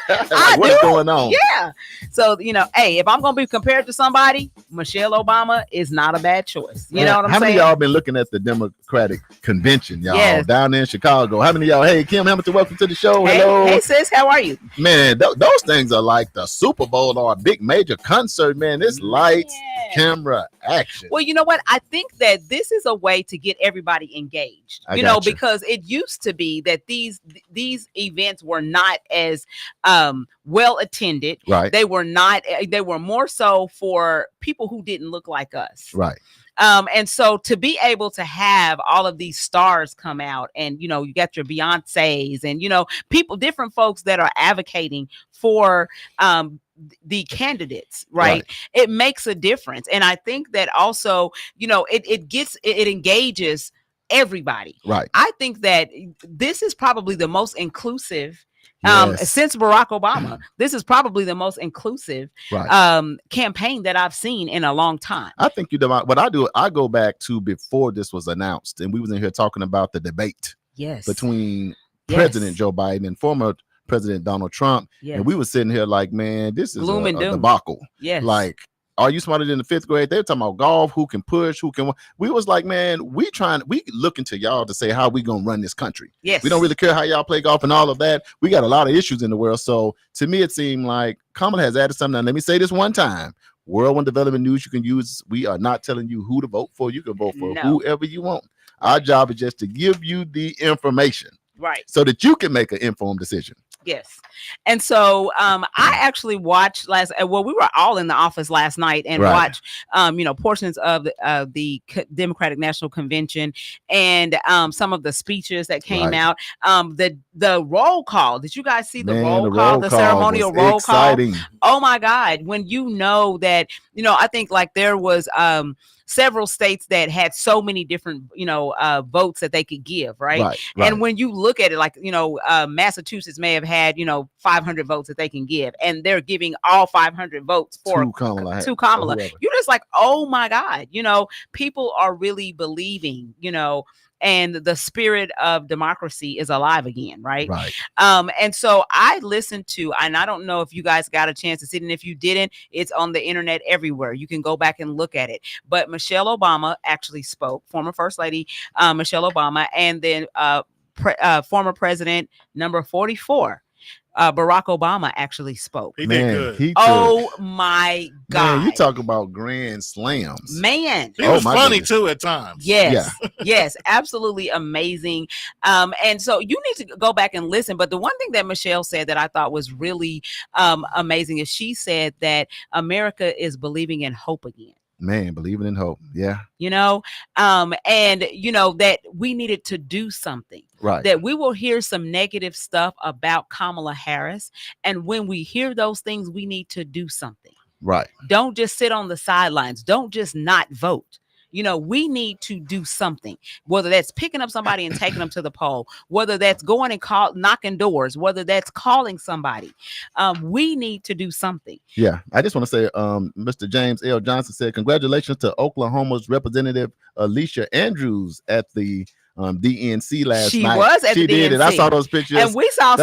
Like, what's going on? Yeah." So hey, if I'm gonna be compared to somebody, Michelle Obama is not a bad choice. You know what I'm How saying? many of y'all been looking at the Democratic convention, y'all, Yes. down there in Chicago? How many of y'all? Hey, Kim Hamilton, welcome to the show. Hey, Hello. hey sis, how are you? Man, those things are like the Super Bowl or a big major concert, man. It's lights, camera, action. Well, you know what? I think that this is a way to get everybody engaged. I You know, gotcha. because it used to be that these events were not as well attended. Right. They were not. They were more so for people who didn't look like us. Right. And so to be able to have all of these stars come out and, you got your Beyoncés and, people, different folks that are advocating for the candidates, right? It makes a difference. And I think that also, it engages everybody. Right. I think that this is probably the most inclusive Yes. since Barack Obama. This is probably the most inclusive campaign that I've seen in a long time. I think what I do, I go back to before this was announced, and we was in here talking about the debate between President Joe Biden and former President Donald Trump. Yes. And we were sitting here like, man, this is Gloom and a doom. debacle. Yes. Like, are you smarter than the fifth grade? They were talking about golf, who can push, who can. We was like, man, we looking to y'all to say how we gonna run this country. Yes. We don't really care how y'all play golf and all of that. We got a lot of issues in the world. So to me, it seemed like Kamala has added something. Now, let me say this one time. World One Development News you can use. We are not telling you who to vote for. You can vote for whoever you want. Our job is just to give you the information. Right. So that you can make an informed decision. Yes. And so I actually watched we were all in the office last night and watched portions of the Democratic National Convention and some of the speeches that came out. The roll call. Did you guys see the roll call, the ceremonial roll call? Oh my God. When that, I think like there was several states that had so many different, votes that they could give. Right. And when you look at it, like, Massachusetts may have had, 500 votes that they can give, and they're giving all 500 votes for Kamala. You're just like, oh my God, people are really believing, and the spirit of democracy is alive again. Right. And so I listened to, and I don't know if you guys got a chance to see it, and if you didn't, it's on the internet everywhere. You can go back and look at it. But Michelle Obama actually spoke, former First Lady Michelle Obama, and then former President number 44. Barack Obama actually spoke. He did good. Oh my God. Man, you talk about grand slams. Man. He was funny too at times. Yes. Yes. Absolutely amazing. And so you need to go back and listen. But the one thing that Michelle said that I thought was really amazing is she said that America is believing in hope again. Man, believing in hope. Yeah. And that we needed to do something. Right. That we will hear some negative stuff about Kamala Harris. And when we hear those things, we need to do something. Right. Don't just sit on the sidelines. Don't just not vote. We need to do something, whether that's picking up somebody and taking them to the poll, whether that's going and knocking doors, whether that's calling somebody. We need to do something. Yeah. I just want to say, Mr. James L. Johnson said, congratulations to Oklahoma's Representative Alicia Andrews at the DNC last night. She was at the DNC. Did it. I saw those pictures. And we saw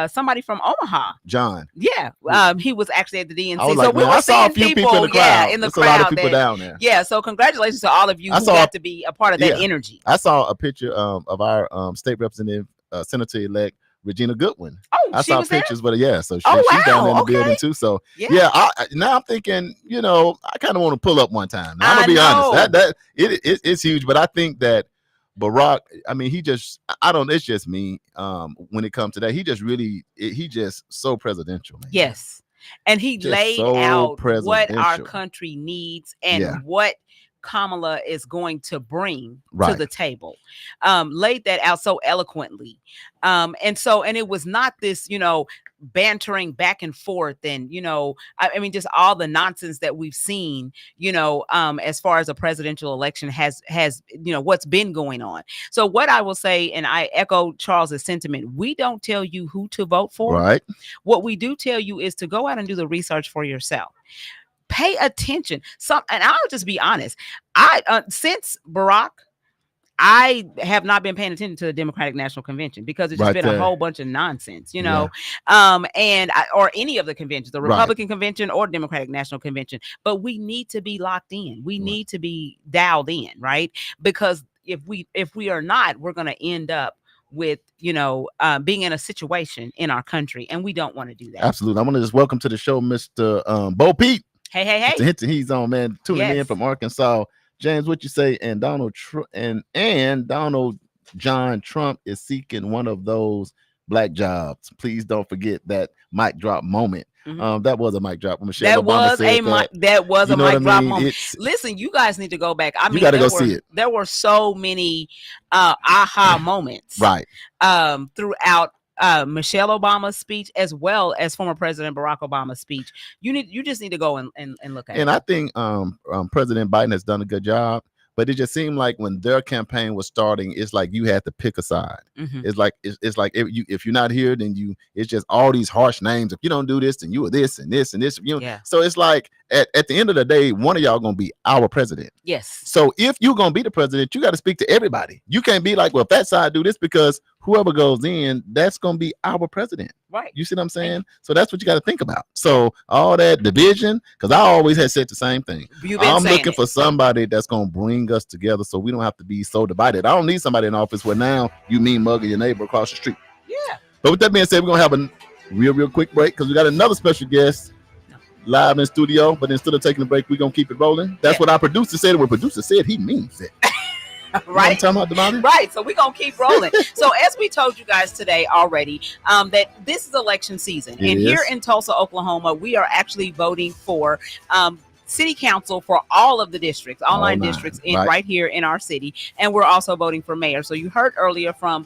somebody from Omaha. John. Yeah. He was actually at the DNC. I was like, so we were I saw a few people in the crowd. Yeah, in the There's crowd. A lot of people down there. Yeah. So congratulations to all of you who got to be a part of that energy. I saw a picture of our state representative, Senator-elect Regina Goodwin. Oh, I saw pictures, but so she's down there in the building too. So now I'm thinking, I kind of want to pull up one time. Now, I'm gonna be honest, that it's huge, but I think that Barack, it's just me. When it comes to that, he just so presidential, man. Yes, and he laid out what our country needs and what Kamala is going to bring to Right. the table. Laid that out so eloquently. And it was not this, bantering back and forth and, I mean, just all the nonsense that we've seen, as far as a presidential election has, what's been going on. So what I will say, and I echo Charles's sentiment, we don't tell you who to vote for. Right. What we do tell you is to go out and do the research for yourself. Pay attention. And I'll just be honest. Since Barack, I have not been paying attention to the Democratic National Convention because it's just Right been there. a whole bunch of nonsense, Yeah. or any of the conventions, the Right. Republican convention or Democratic National Convention. But we need to be locked in. We need to be dialed in, right? Because if we are not, we're going to end up with, being in a situation in our country, and we don't want to do that. Absolutely. I want to just welcome to the show, Mr. Bo Pete. Hey. Mr. Hinton, he's on, man, tuning in Yes. from Arkansas. James, what you say? And Donald John Trump is seeking one of those black jobs. Please don't forget that mic drop moment. Mhm. That was a mic drop. When Michelle That Obama was said a mic. That was You a know what mic I drop mean? moment. It's- Listen, you guys need to go back. I You mean, gotta there go were, see it. There were so many aha moments, right. Throughout Michelle Obama's speech as well as former President Barack Obama's speech. You just need to go and look at it. And I think President Biden has done a good job, but it just seemed like when their campaign was starting, it's like you had to pick a side. Mhm. It's like if you're not here, then it's just all these harsh names. If you don't do this, then you are this and this and this. Yeah. So it's like at the end of the day, one of y'all gonna be our president. Yes. So if you're gonna be the president, you got to speak to everybody. You can't be like, well, if that side do this, because whoever goes in, that's gonna be our president. Right. You see what I'm saying? So that's what you got to think about. So all that division, because I always had said the same thing. You've been I'm saying looking it. for somebody that's gonna bring us together, so we don't have to be so divided. I don't need somebody in office where now you mean mugging your neighbor across the street. Yeah. But with that being said, we're gonna have a real quick break because we got another special guest live in studio. But instead of taking a break, we're gonna keep it rolling. That's what our producer said. And what producer said, he means it. Right. You know what I'm talking about, Damali? Right. So we're going to keep rolling. So as we told you guys today already, that this is election season. It and is. here in Tulsa, Oklahoma, we are actually voting for city council for all of the districts, all nine districts right here in our city. And we're also voting for mayor. So you heard earlier from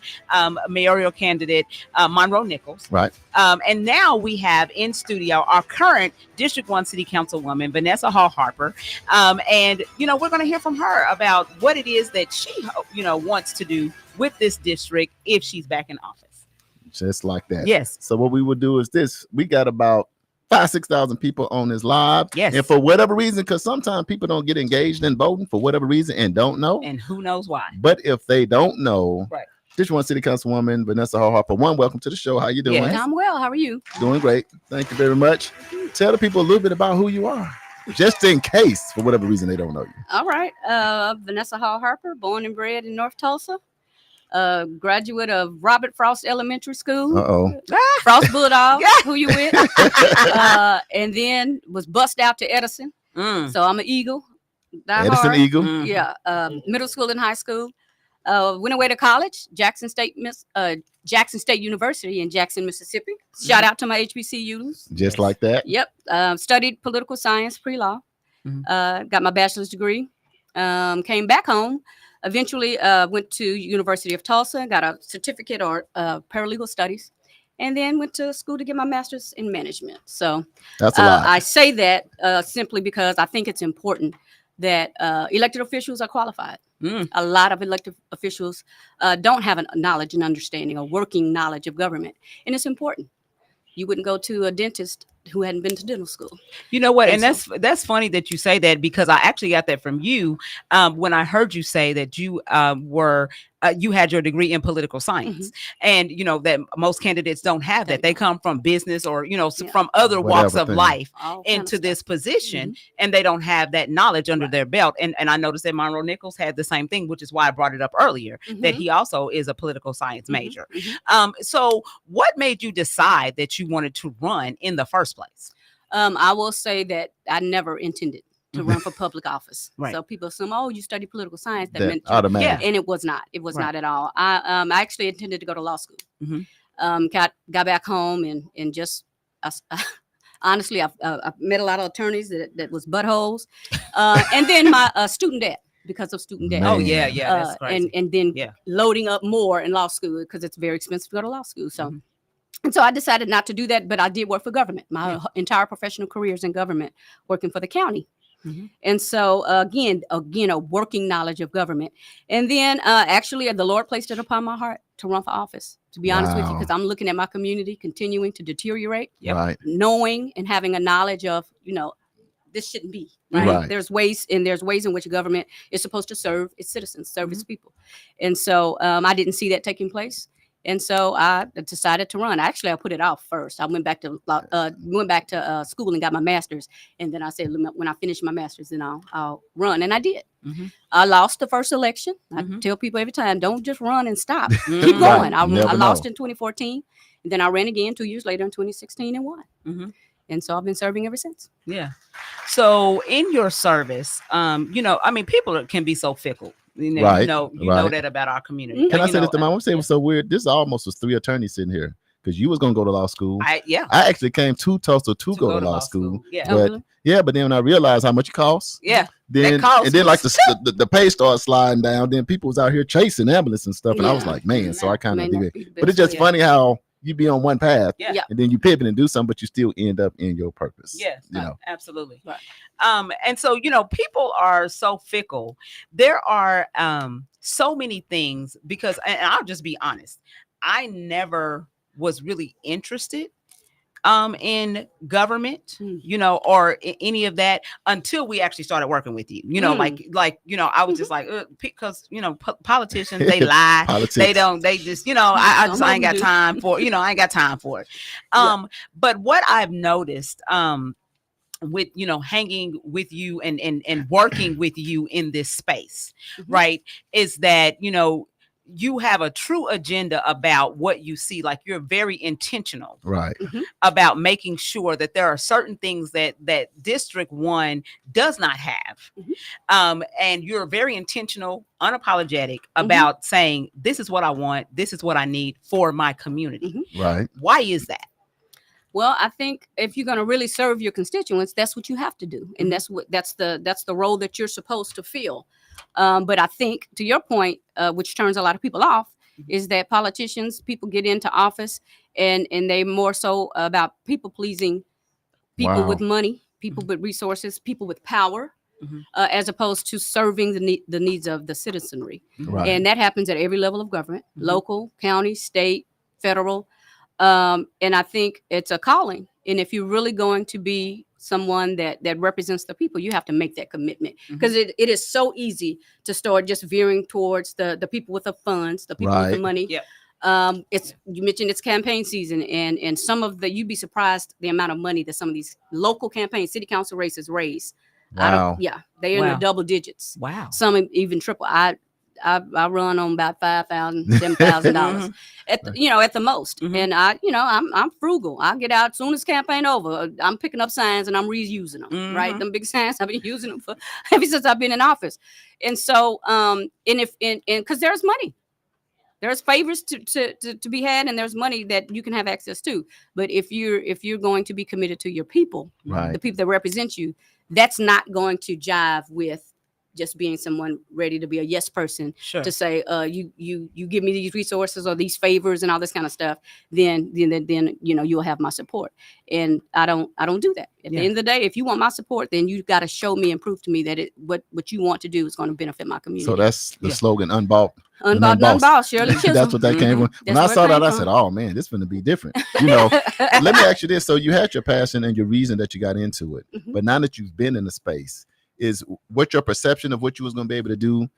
mayoral candidate Monroe Nichols. Right. And now we have in studio our current District 1 City Councilwoman, Vanessa Hall Harper. And, we're going to hear from her about what it is that she, wants to do with this district if she's back in office. Just like that. Yes. So what we would do is this. We got about 5,000-6,000 people on this live. Yes. And for whatever reason, because sometimes people don't get engaged in voting for whatever reason and don't know. And who knows why. But if they don't know, right. District 1 City Councilwoman Vanessa Hall Harper. Welcome to the show. How you doing? Yes. I'm well. How are you? Doing great. Thank you very much. Tell the people a little bit about who you are, just in case, for whatever reason, they don't know you. All right. Vanessa Hall Harper, born and bred in North Tulsa. Graduate of Robert Frost Elementary School. Uh-oh. Frost Bulldog, who you with? And then was bussed out to Edison. So I'm an Eagle. Edison Eagle? Yeah. Middle school and high school. Went away to college, Jackson State University in Jackson, Mississippi. Shout out to my HBCUs. Just like that. Yep. Studied political science, pre-law. Got my bachelor's degree. Came back home. Eventually went to University of Tulsa, got a certificate or paralegal studies, and then went to school to get my master's in management. So that's a lot. I say that simply because I think it's important that elected officials are qualified. A lot of elected officials don't have a knowledge and understanding or working knowledge of government, and it's important. You wouldn't go to a dentist who hadn't been to dental school. You know what? And that's funny that you say that, because I actually got that from you when I heard you say that you you had your degree in political science, and that most candidates don't have that. They come from business or from other walks of life into this position, and they don't have that knowledge under their belt. And I noticed that Monroe Nichols had the same thing, which is why I brought it up earlier, that he also is a political science major. So what made you decide that you wanted to run in the first place? I will say that I never intended to run for public office. Right. So people assume, oh, you study political science. That That meant automatic. and it was not. It was not at all. I actually intended to go to law school. Got back home and just Honestly, I've met a lot of attorneys that was buttholes, and then my student debt. Because of student debt. Oh yeah, that's crazy. And then loading up more in law school because it's very expensive to go to law school. So, and so I decided not to do that, but I did work for government. My entire professional career is in government, working for the county. And so again, a working knowledge of government. And then actually the Lord placed it upon my heart to run for office, to be honest with you, because I'm looking at my community continuing to deteriorate, knowing and having a knowledge of, this shouldn't be right. There's ways in which government is supposed to serve its citizens, serve its people. And so I didn't see that taking place. And so I decided to run. Actually, I put it off first. I went back to school and got my master's. And then I said, when I finish my master's, then I'll run. And I did. I lost the first election. I tell people every time, don't just run and stop. Keep going. I lost in 2014. And then I ran again 2 years later in 2016 and won. And so I've been serving ever since. Yeah. So in your service, people can be so fickle. You know that about our community. Can I say this to my mom? It was so weird. This almost was 3 attorneys sitting here because you was going to go to law school. I actually came to Tulsa to go to law school. But then when I realized how much it costs, then like the pay started sliding down. Then people was out here chasing ambulance and stuff, and I was like, man. So I kind of did it. But it's just funny how you be on one path, and then you pivot and do something, but you still end up in your purpose. Yes, absolutely. Right. And so people are so fickle. There are so many things because, and I'll just be honest, I never was really interested in government, or any of that until we actually started working with you. I was just like, because politicians, they lie, they just, I ain't got time for, I ain't got time for it. But what I've noticed, with hanging with you and working with you in this space, right, is that you have a true agenda about what you see. Like you're very intentional, right, about making sure that there are certain things that District 1 does not have, and you're very intentional, unapologetic about saying, this is what I want, this is what I need for my community. Right. Why is that? Well, I think if you're going to really serve your constituents, that's what you have to do, and that's the role that you're supposed to fill. But I think, to your point, which turns a lot of people off, is that people get into office and they more so about people pleasing, people with money, people with resources, people with power, as opposed to serving the needs of the citizenry. Right. And that happens at every level of government, local, county, state, federal. And I think it's a calling. And if you're really going to be someone that represents the people, you have to make that commitment, because it is so easy to start just veering towards the people with the funds, the people with the money. You mentioned it's campaign season, and some of you'd be surprised the amount of money that some of these local campaigns, city council races raise. They're in the double digits. Wow. Some even triple. I run on about $5,000, $7,000 at the most. And I'm frugal. I get out as soon as campaign over. I'm picking up signs and I'm reusing them. Right, them big signs, I've been using them for ever since I've been in office. And so because there's money, there's favors to be had, and there's money that you can have access to. But if you're going to be committed to your people, the people that represent you, that's not going to jive with just being someone ready to be a yes person, to say, you give me these resources or these favors and all this kind of stuff, then you'll have my support. And I don't do that. At the end of the day, if you want my support, then you got to show me and prove to me that what you want to do is going to benefit my community. So that's the slogan, unbought. Unbossed, Shirley Chisholm. That's what that came from. When I saw that, I said, oh man, this is going to be different. Let me ask you this. So you had your passion and your reason that you got into it, but now that you've been in the space, is what your perception of what you was going to be able to do?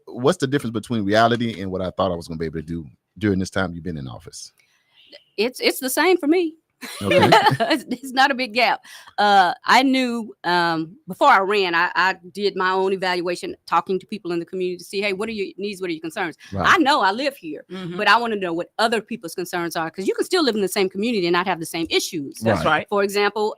What's the difference between reality and what I thought I was going to be able to do during this time you've been in office? It's the same for me. Okay. It's not a big gap. I knew before I ran, I did my own evaluation, talking to people in the community to see, hey, what are your needs? What are your concerns? Right. I know I live here, but I want to know what other people's concerns are, because you can still live in the same community and not have the same issues. That's right. For example,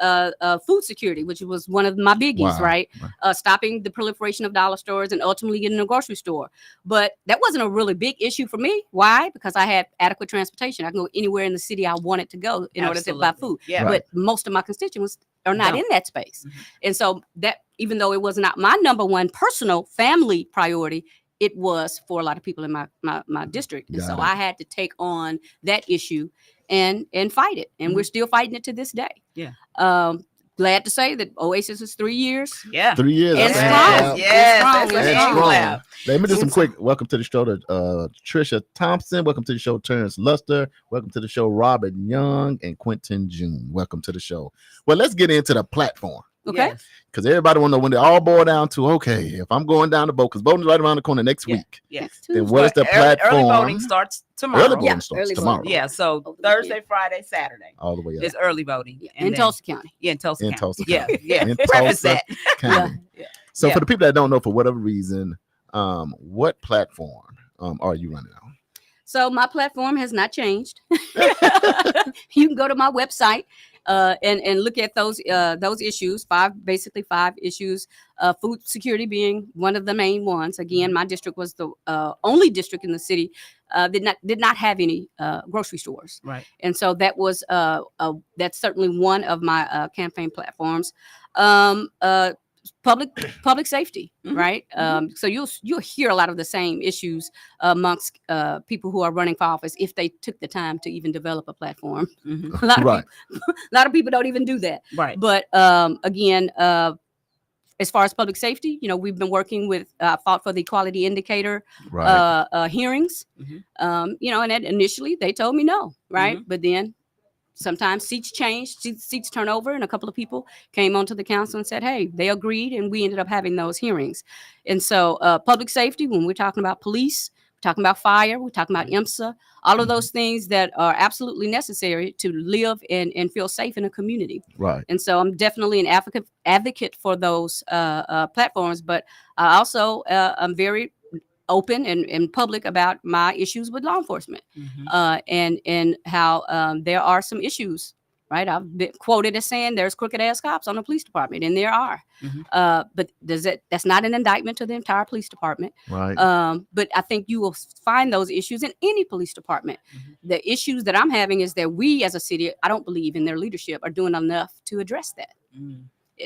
food security, which was one of my biggies, right? Stopping the proliferation of dollar stores and ultimately getting a grocery store. But that wasn't a really big issue for me. Why? Because I had adequate transportation. I can go anywhere in the city I wanted to go in order to buy food. Yeah. But most of my constituents are not in that space. And so that, even though it was not my number one personal family priority, it was for a lot of people in my district. And so I had to take on that issue and fight it. And we're still fighting it to this day. Yeah. Glad to say that Oasis is 3 years. Yeah. 3 years. And That's strong. strong. Let me do some quick welcome to the show to Trisha Thompson. Welcome to the show, Terrence Luster. Welcome to the show, Robert Young and Quentin June. Welcome to the show. Well, let's get into the platform. Okay. Because everybody want to know when they all boil down to, okay, if I'm going down to vote, because voting is right around the corner next week. Yeah. Then what is the platform? Early voting starts tomorrow. Early voting starts tomorrow. Yeah. So Thursday, Friday, Saturday. All the way up. It's early voting. In Tulsa County. Yeah, in Tulsa County. Tulsa Yeah. County. Yeah. In Preface Tulsa that. County. So for the people that don't know, for whatever reason, what platform are you running on? So my platform has not changed. You can go to my website and look at those issues, basically five issues, food security being one of the main ones. Again, my district was the only district in the city did not have any grocery stores. Right. And so that was that's certainly one of my campaign platforms. Public safety, right? So you'll hear a lot of the same issues amongst people who are running for office if they took the time to even develop a platform. A lot of people don't even do that. Right. But again, as far as public safety, we've been working with fought for the equality indicator hearings. And that initially they told me no, right? But then sometimes seats change, seats turn over, and a couple of people came onto the council and said, hey, they agreed, and we ended up having those hearings. And so public safety, when we're talking about police, we're talking about fire, we're talking about IMSA, all of those things that are absolutely necessary to live and feel safe in a community. Right. And so I'm definitely an advocate for those platforms, but I also I'm very open and public about my issues with law enforcement and how there are some issues, right? I've been quoted as saying there's crooked ass cops on the police department, and there are. But that's not an indictment to the entire police department. Right. But I think you will find those issues in any police department. The issues that I'm having is that we as a city, I don't believe in their leadership, are doing enough to address that.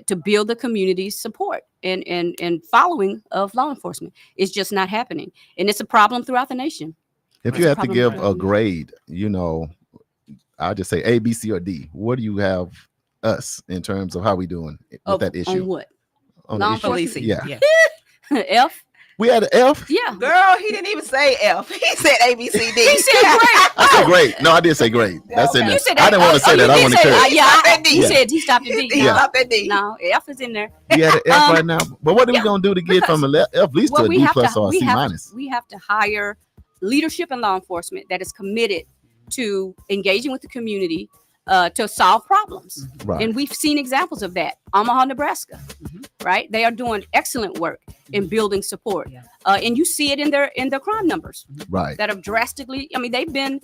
To build the community's support and following of law enforcement. It's just not happening. And it's a problem throughout the nation. If you have to give a grade, I'll just say A, B, C, or D. What do you have us in terms of how we doing with that issue? On what? On law the issue? enforcement? Yeah. F? We had an F? Yeah. Girl, he didn't even say F. He said A, B, C, D. He said great. I said great. No, I did say great. That's in there. You said I didn't want to say that. I want to say he said he stopped at D. He stopped at D. No, F is in there. we had an F right now. But what are we going to do to get from an F at least to a D plus or a C minus? We have to hire leadership in law enforcement that is committed to engaging with the community to solve problems. Right. And we've seen examples of that. Omaha, Nebraska, right? They are doing excellent work in building support. And you see it in their crime numbers. Right. That have drastically, they've been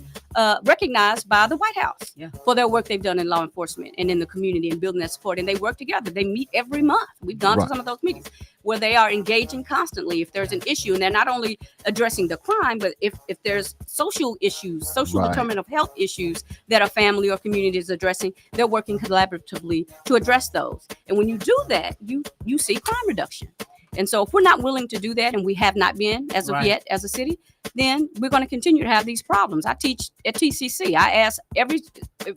recognized by the White House for their work they've done in law enforcement and in the community and building that support. And they work together. They meet every month. We've gone to some of those meetings where they are engaging constantly if there's an issue. And they're not only addressing the crime, but if there's social issues, social determinant of health issues that a family or community is addressing, they're working collaboratively to address those. And when you do that, you see crime reduction. And so if we're not willing to do that, and we have not been as of yet as a city, then we're going to continue to have these problems. I teach at TCC. I ask every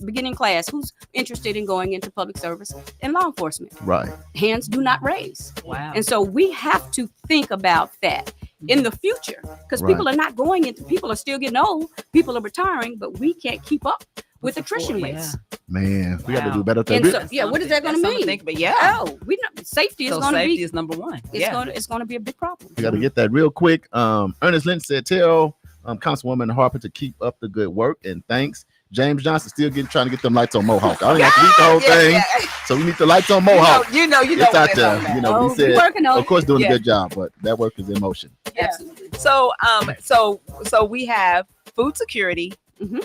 beginning class who's interested in going into public service and law enforcement. Right. Hands do not raise. Wow. And so we have to think about that in the future, because people are not going into, people are still getting old, people are retiring, but we can't keep up with attrition rates. Man, we got to do better. And so, what is that going to mean? But safety is going to be. Safety is number one. It's going to be a big problem. We got to get that real quick. Ernest Lynch said, tell Councilwoman Harper to keep up the good work, and thanks. James Johnson still trying to get them lights on Mohawk. I don't have to read the whole thing. So we need the lights on Mohawk. You know it's out there. He said, of course, doing a good job, but that work is in motion. Absolutely. So we have food security,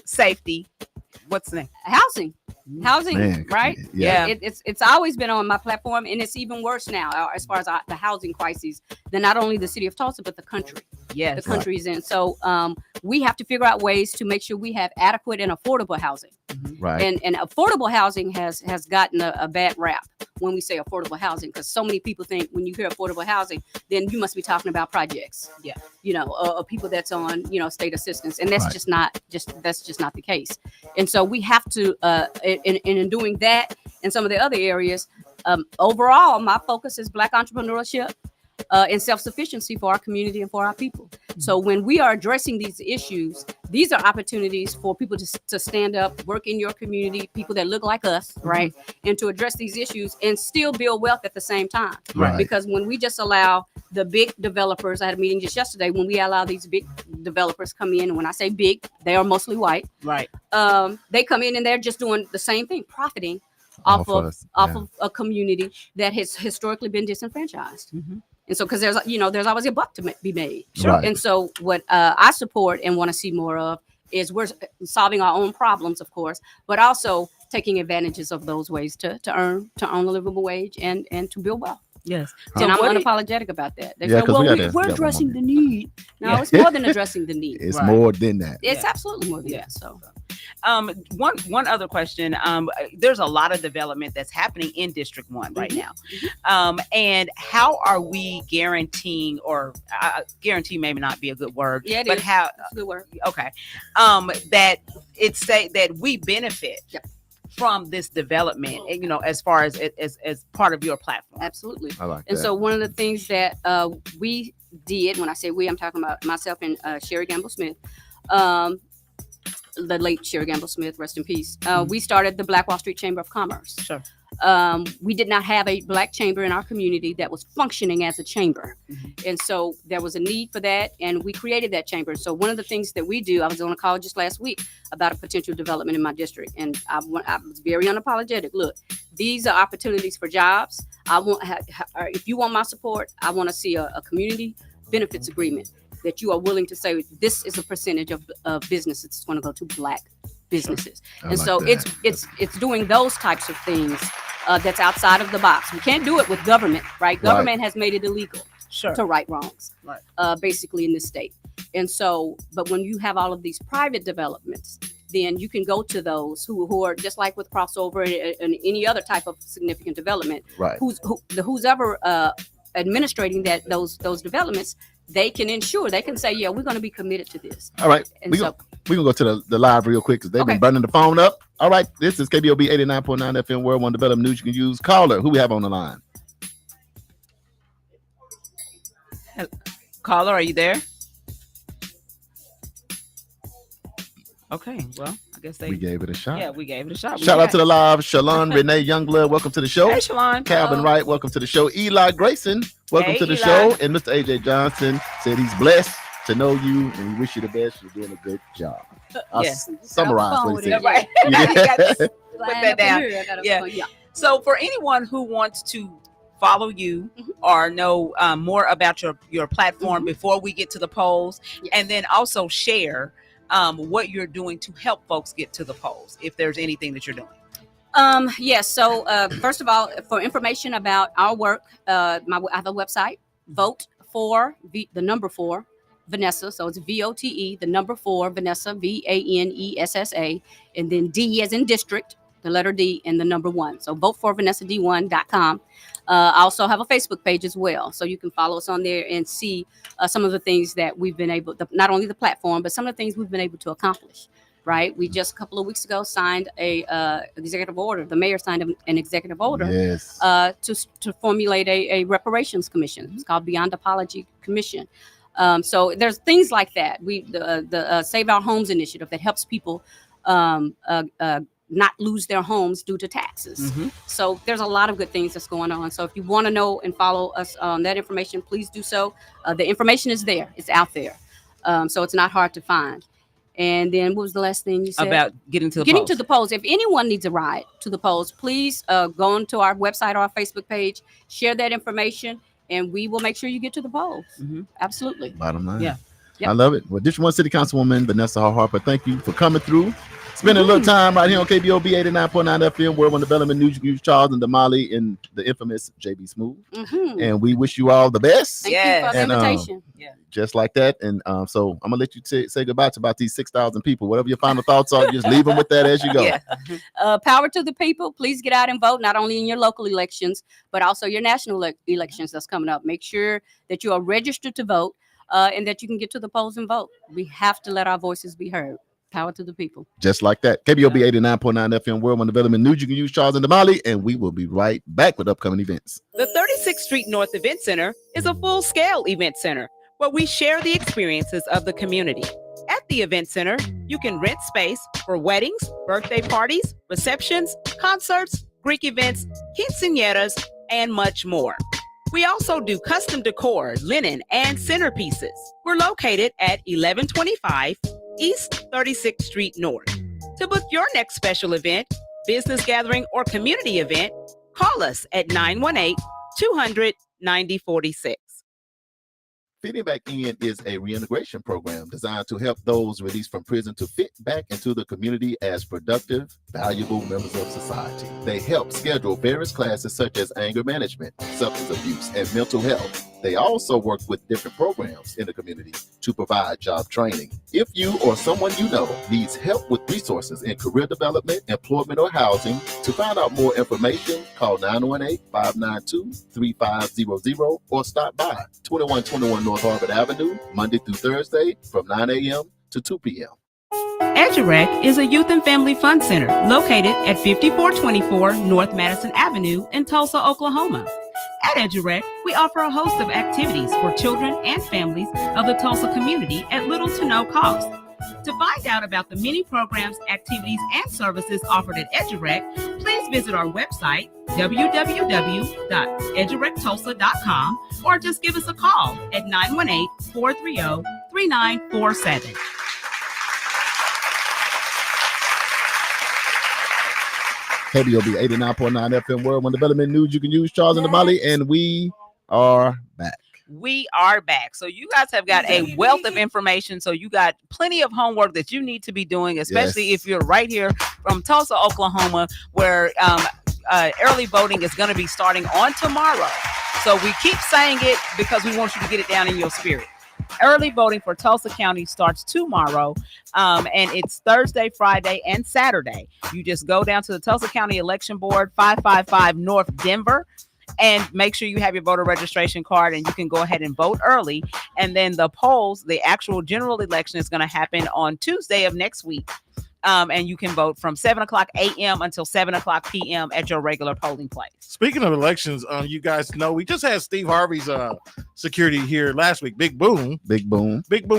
safety. What's next? Housing, Man, right? Yeah. It's always been on my platform, and it's even worse now as far as the housing crises than not only the city of Tulsa but the country. Yes, the country's in. So we have to figure out ways to make sure we have adequate and affordable housing. Right. And affordable housing has gotten a bad rap when we say affordable housing, because so many people think when you hear affordable housing, then you must be talking about projects. Yeah. Or people that's on, state assistance. And that's Right. that's just not the case. And so we have to, in doing that and some of the other areas, overall, my focus is Black entrepreneurship and self-sufficiency for our community and for our people. So when we are addressing these issues, these are opportunities for people to stand up, work in your community, people that look like us, right? And to address these issues and still build wealth at the same time. Right. Because when we just allow the big developers, I had a meeting just yesterday, when we allow these big developers come in, and when I say big, they are mostly white. Right. They come in and they're just doing the same thing, profiting off of a community that has historically been disenfranchised. And so, because there's always a buck to be made. Sure. Right. And so what I support and want to see more of is we're solving our own problems, of course, but also taking advantages of those ways to earn a livable wage and to build wealth. Yes. And I'm what unapologetic about that. They Yeah, say, 'cause well, we gotta- we're we got addressing one the need. No, Yeah. it's more than addressing the need. It's Right. more than that. It's Yeah. absolutely more than that. So One other question. There's a lot of development that's happening in District 1 right now. And how are we guaranteeing, or guarantee maybe not be a good word, yeah, it but is. how, That's a good word. okay, that that we benefit Yep. from this development, as far as part of your platform. Absolutely. I like And that. so one of the things that we did, when I say we, I'm talking about myself and Sherry Gamble Smith, the late Sherry Gamble Smith, rest in peace. We started the Black Wall Street Chamber of Commerce. Sure. We did not have a Black chamber in our community that was functioning as a chamber. And so there was a need for that, and we created that chamber. So one of the things that we do, I was on a call just last week about a potential development in my district, and I was very unapologetic. Look, these are opportunities for jobs. If you want my support, I want to see a community benefits agreement that you are willing to say this is a percentage of business that's going to go to Black businesses. I And like so that. it's doing those types of things that's outside of the box. We can't do it with government, right? Government has made it illegal Sure. to right wrongs, Right. basically in this state. And so, but when you have all of these private developments, then you can go to those who are just like with crossover and any other type of significant development. Right. Who's ever administrating those developments, they can say, yeah, we're going to be committed to this. All right. And We're so, going to go to the live real quick because they've been Okay. burning the phone up. All right. This is KBOB 89.9 FM World One Development News. You can use caller. Who we have on the line? Caller, are you there? Okay, well, I guess We gave it a shot. yeah, we gave it a shot. Shout out to the live. Shalon Renee Youngblood, welcome to the show. Hey, Shalon. Calvin Wright, welcome to the show. Eli Grayson, welcome Hey, to the Eli. show. And Mr. AJ Johnson said he's blessed to know you and we wish you the best. You're doing a good job. I'll Yes. summarize what he said. Right. Yeah. You got to Put that down. Yeah. Yeah. So for anyone who wants to follow you or know more about your platform before we get to the polls, and then also share what you're doing to help folks get to the polls, if there's anything that you're doing. Yes. So first of all, for information about our work, I have a website, vote for the number 4 Vanessa. So it's VOTE, the number 4 Vanessa, VANESSA, and then D as in district, the letter D, and the number 1. So vote for VanessaD1.com. I also have a Facebook page as well. So you can follow us on there and see some of the things that we've been able to, not only the platform, but some of the things we've been able to accomplish. Right. We just a couple of weeks ago signed a executive order. The mayor signed an executive order Yes. to formulate a reparations commission. It's called Beyond Apology Commission. So there's things like that. The Save Our Homes initiative that helps people not lose their homes due to taxes. So there's a lot of good things that's going on. So if you want to know and follow us on that information, please do so. The information is there. It's out there. So it's not hard to find. And then what was the last thing you said? About getting to the Getting polls. to the polls. If anyone needs a ride to the polls, please go onto our website or our Facebook page, share that information, and we will make sure you get to the polls. Absolutely. Bottom line. Yeah. Yep. I love it. Well, District 1 City Councilwoman Vanessa Harper, thank you for coming through, Spending a little time right here on KBOB 89.9 FM, World One Development News, Charles and Damali, and the infamous JB Smooth. And we wish you all the best. Thank you for the invitation. Just like that. And so I'm gonna let you say goodbye to about these 6,000 people. Whatever your final thoughts are, just leave them with that as you go. Power to the people. Please get out and vote, not only in your local elections, but also your national elections that's coming up. Make sure that you are registered to vote and that you can get to the polls and vote. We have to let our voices be heard. Power to the people. Just like that. KBOB 89.9 FM, World One Development News. You can use Charles and Damali, and we will be right back with upcoming events. The 36th Street North Event Center is a full-scale event center where we share the experiences of the community. At the event center, you can rent space for weddings, birthday parties, receptions, concerts, Greek events, quinceañeras, and much more. We also do custom decor, linen, and centerpieces. We're located at 1125 East 36th Street North. To book your next special event, business gathering, or community event, call us at 918-200-9046. Fitting Back In is a reintegration program designed to help those released from prison to fit back into the community as productive, valuable members of society. They help schedule various classes such as anger management, substance abuse, and mental health. They also work with different programs in the community to provide job training. If you or someone you know needs help with resources in career development, employment, or housing, to find out more information, call 918-592-3500 or stop by 2121 North Harvard Avenue, Monday through Thursday from 9 a.m. to 2 p.m. EduRec is a youth and family fun center located at 5424 North Madison Avenue in Tulsa, Oklahoma. At EduRec, we offer a host of activities for children and families of the Tulsa community at little to no cost. To find out about the many programs, activities, and services offered at EduRec, please visit our website, www.edurectulsa.com, or just give us a call at 918-430-3947. KBOB 89.9 FM, World One Development News. You can use Charles and Damali, and we are back. We are back. So you guys have got a wealth of information. So you got plenty of homework that you need to be doing, especially if you're right here from Tulsa, Oklahoma, where early voting is going to be starting on tomorrow. So we keep saying it because we want you to get it down in your spirit. Early voting for Tulsa County starts tomorrow, and it's Thursday, Friday, and Saturday. You just go down to the Tulsa County Election Board, 555 North Denver, and make sure you have your voter registration card, and you can go ahead and vote early. And then the polls, the actual general election, is going to happen on Tuesday of next week. And you can vote from 7 o'clock a.m. until 7 o'clock p.m. at your regular polling place. Speaking of elections, you guys know we just had Steve Harvey's security here last week. Big Boom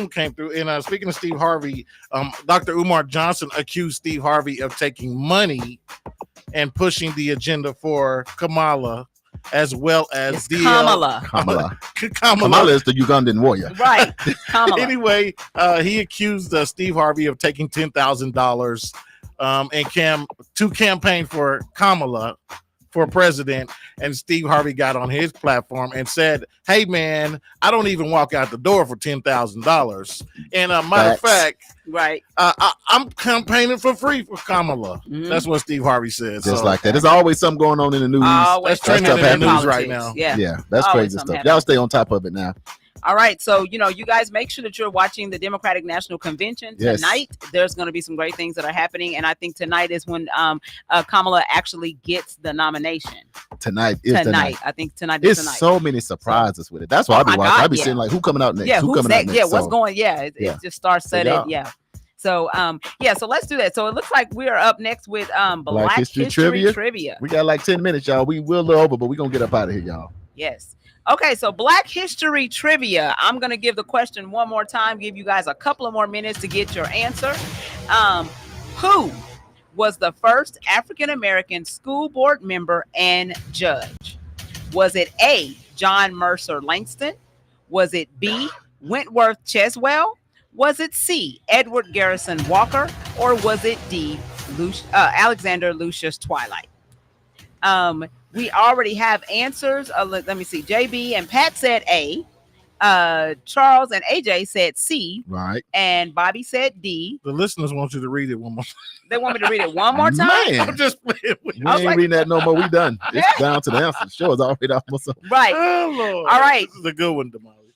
came through. And speaking of Steve Harvey, Dr. Umar Johnson accused Steve Harvey of taking money and pushing the agenda for Kamala, as well as Kamala is the Ugandan warrior, right? Kamala. Anyway, he accused Steve Harvey of taking $10,000 and to campaign for Kamala for president. And Steve Harvey got on his platform and said, "Hey man, I don't even walk out the door for $10,000." And matter of fact, right, I'm campaigning for free for Kamala. Mm-hmm. That's what Steve Harvey says. Just like that. There's always something going on in the news. That's trending in the news right now. Yeah, that's crazy stuff. Y'all stay on top of it now. All right. So, you guys make sure that you're watching the Democratic National Convention tonight. Yes. There's going to be some great things that are happening. And I think tonight is when Kamala actually gets the nomination. Tonight is the night. I think tonight is the night. There's so many surprises with it. That's why I be watching. I be saying, like, who coming out next? Yeah, who coming out next? Yeah, what's going? Yeah, it just starts setting. Yeah. So, so let's do that. So it looks like we are up next with Black History Trivia. We got like 10 minutes, y'all. We will a little over, but we're going to get up out of here, y'all. Yes. Okay, so Black History Trivia. I'm going to give the question one more time, give you guys a couple of more minutes to get your answer. Who was the first African-American school board member and judge? Was it A, John Mercer Langston? Was it B, Wentworth Cheswell? Was it C, Edward Garrison Walker? Or was it D, Alexander Lucius Twilight? We already have answers. Let me see. JB and Pat said A. Charles and AJ said C, Right. and Bobby said D. The listeners want you to read it one more time. They want me to read it one more time. Man, I'm just playing with you. we ain't reading that no more. We done. It's down to the answer. The show is already almost up. Right. Oh, Lord. All right. This is a good one, Damali.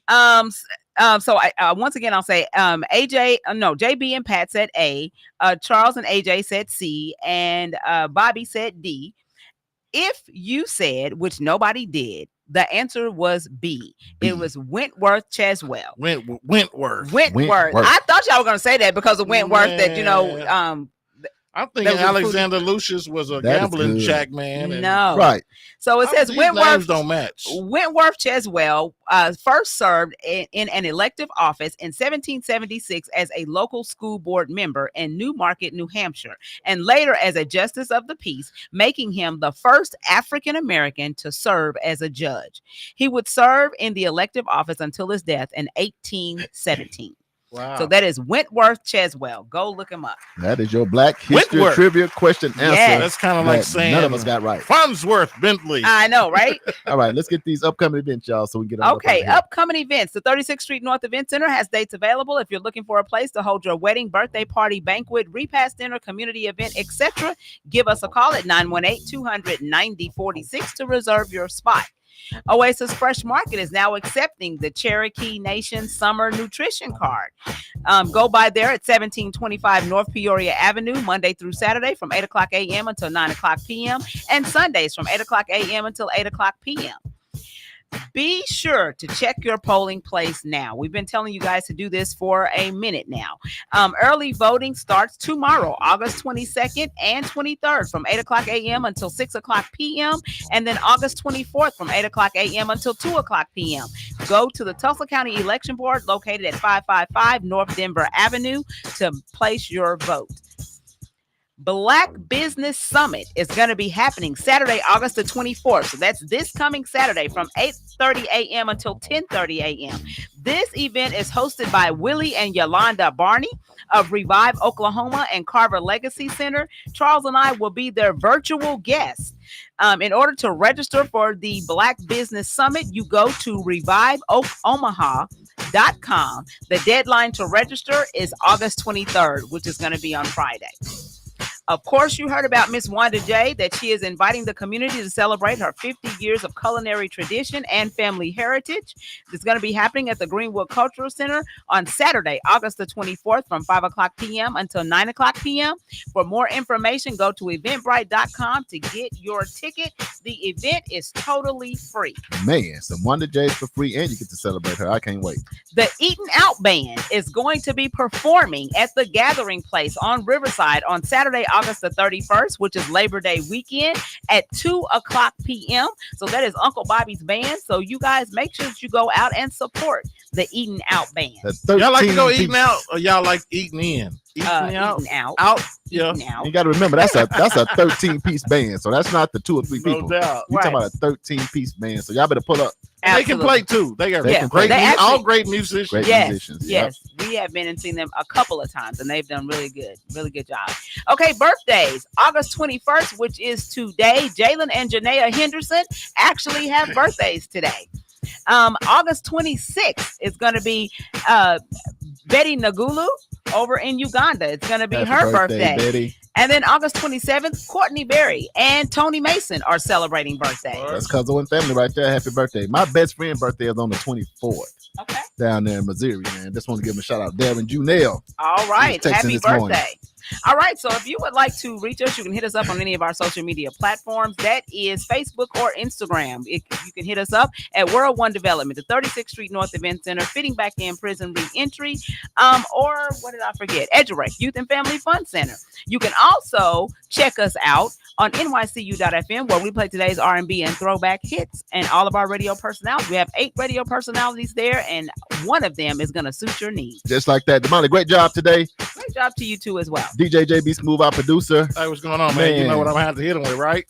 So I once again I'll say JB and Pat said A, Charles and AJ said C, and Bobby said D. If you said, which nobody did, the answer was B. It was Wentworth Cheswell. Wentworth. I thought y'all were gonna say that because of Wentworth. That I'm thinking Alexander Lucius was a gambling shack man. No, right. So it says Wentworth names don't match. Wentworth Cheswell first served in an elective office in 1776 as a local school board member in Newmarket, New Hampshire, and later as a justice of the peace, making him the first African American to serve as a judge. He would serve in the elective office until his death in 1817. Wow. So that is Wentworth Cheswell. Go look him up. That is your Black History Wentworth. Trivia question answer. Yes. That's kind of like saying none of us got right. Farnsworth Bentley. I know, right? All right, let's get these upcoming events, y'all, so we can get on. Okay, upcoming events. The 36th Street North Event Center has dates available. If you're looking for a place to hold your wedding, birthday party, banquet, repast dinner, community event, etc., give us a call at 918-200-9046 to reserve your spot. Oasis Fresh Market is now accepting the Cherokee Nation Summer Nutrition Card. Go by there at 1725 North Peoria Avenue, Monday through Saturday from 8 o'clock a.m. until 9 o'clock p.m. and Sundays from 8 o'clock a.m. until 8 o'clock p.m. Be sure to check your polling place now. We've been telling you guys to do this for a minute now. Early voting starts tomorrow, August 22nd and 23rd from 8 o'clock a.m. until 6 o'clock p.m. and then August 24th from 8 o'clock a.m. until 2 o'clock p.m. Go to the Tulsa County Election Board located at 555 North Denver Avenue to place your vote. Black Business Summit is going to be happening Saturday, August the 24th. So that's this coming Saturday from 8:30 a.m. until 10:30 a.m. This event is hosted by Willie and Yolanda Barney of Revive Oklahoma and Carver Legacy Center. Charles and I will be their virtual guests. In order to register for the Black Business Summit, you go to reviveomaha.com. The deadline to register is August 23rd, which is going to be on Friday. Of course, you heard about Miss Wanda J, that she is inviting the community to celebrate her 50 years of culinary tradition and family heritage. It's going to be happening at the Greenwood Cultural Center on Saturday, August the 24th from 5 o'clock p.m. until 9 o'clock p.m. For more information, go to eventbrite.com to get your ticket. The event is totally free. Man, some Wonder J's for free, and you get to celebrate her. I can't wait. The Eaton Out Band is going to be performing at the Gathering Place on Riverside on Saturday, August the 31st, which is Labor Day weekend at 2 o'clock p.m. So that is Uncle Bobby's band. So you guys make sure that you go out and support the Eating Out Band. Y'all like to go eating out, or y'all like eating in? Eating out. Yeah. You got to remember that's a 13-piece band, so that's not the 2 or 3 people. No doubt. We're talking about a 13-piece band, so y'all better pull up. They can play too. They got all great musicians. Great musicians. Yes, we have been and seen them a couple of times, and they've done really good job. Okay, birthdays. August 21st, which is today. Jalen and Janaea Henderson actually have birthdays today. August 26th is going to be Betty Nagulu over in Uganda. It's going to be her birthday. Betty. And then August 27th, Courtney Berry and Tony Mason are celebrating birthdays. That's cousin and family right there. Happy birthday. My best friend's birthday is on the 24th. Okay. Down there in Missouri, man. Just want to give him a shout out. Darren Junell. All right. Happy birthday. Morning. All right. So if you would like to reach us, you can hit us up on any of our social media platforms. That is Facebook or Instagram. You can hit us up at World One Development, the 36th Street North Event Center, Fitting Back in Prison Reentry, or what did I forget? Edgerec Youth and Family Fun Center. You can also check us out on nycu.fm, where we play today's R&B and throwback hits and all of our radio personalities. We have 8 radio personalities there, and one of them is going to suit your needs. Just like that. Damali, great job today. Great job to you too as well. DJ JB Smooth, our producer. Hey, what's going on, man? You know what I'm going to have to hit him with, right?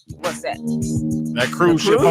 What's that? That cruise ship.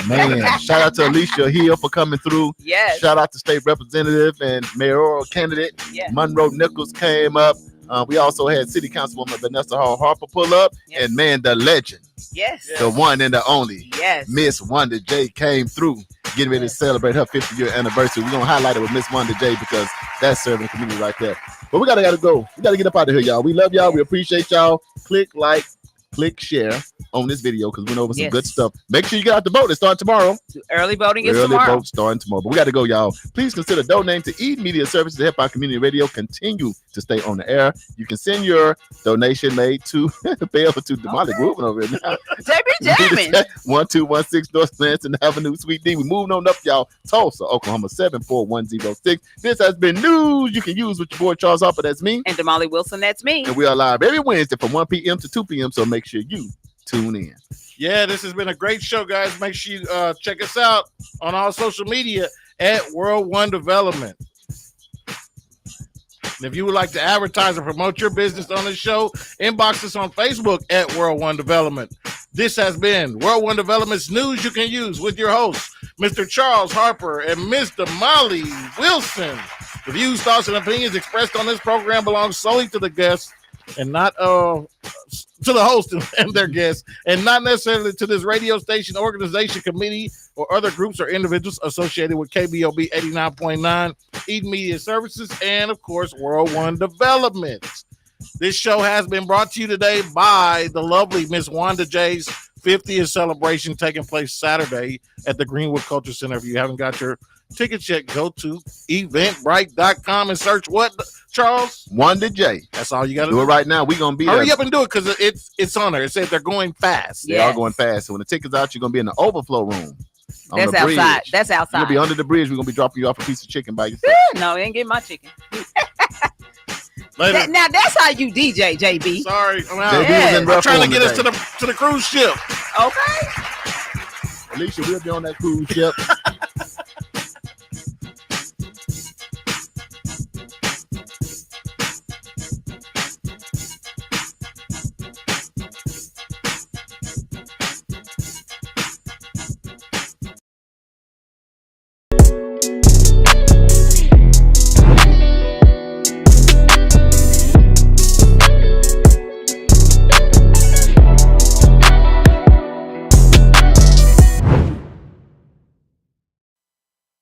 Man, shout out to Alicia Hill for coming through. Yes. Shout out to State Representative and mayoral candidate. Yes. Monroe Nichols came up. We also had City Councilwoman Vanessa Hall Harper pull up. Yes. And man, the legend. Yes. The one and the only. Yes. Miss Wanda J came through. getting ready to celebrate her 50-year anniversary. We're going to highlight it with Miss Wanda J because that's serving the community right there. But we gotta go. We got to get up out of here, y'all. We love y'all. We appreciate y'all. Click like, click share on this video because we went over some good stuff. Make sure you get out the vote. It starts tomorrow. Early voting is tomorrow. tomorrow. Vote starting tomorrow. But we got to go, y'all. Please consider donating to Eden Media Services to help our community radio continue to stay on the air. You can send your donation made to pay over to Damali Groovin over here now. JB Jamming. 1216 North Lansing Avenue, Suite D. We moving on up, y'all. Tulsa, Oklahoma 74106. This has been news you can use with your boy Charles Harper. That's me. And Damali Wilson. That's me. And we are live every Wednesday from 1 p.m. to 2 p.m. So make sure you tune in. Yeah, this has been a great show, guys. Make sure you check us out on all social media at World One Development. And if you would like to advertise or promote your business on the show, inbox us on Facebook at World One Development. This has been World One Development's news you can use with your hosts, Mr. Charles Harper and Ms. Damali Wilson. The views, thoughts, and opinions expressed on this program belong solely to the guests and not to the host and their guests, and not necessarily to this radio station, organization, committee, or other groups or individuals associated with KBOB 89.9, Eden Media Services, and of course, World One Development. This show has been brought to you today by the lovely Miss Wanda J's 50th celebration taking place Saturday at the Greenwood Culture Center. If you haven't got your tickets yet, go to eventbrite.com and search what, Charles? Wanda J. That's all you got to do it right now. We're going to be Hurry there. up and do it because it's on there. It says they're going fast. They are going fast. So when the ticket's out, you're going to be in the overflow room. That's outside. That's outside. You'll be under the bridge. We're going to be dropping you off a piece of chicken by yourself. No, they ain't getting my chicken. Later. Now that's how you DJ, JB. Sorry, I'm out. JB was in rough I'm trying to form get us today. to the cruise ship. Okay. Alicia, we'll be on that cruise ship.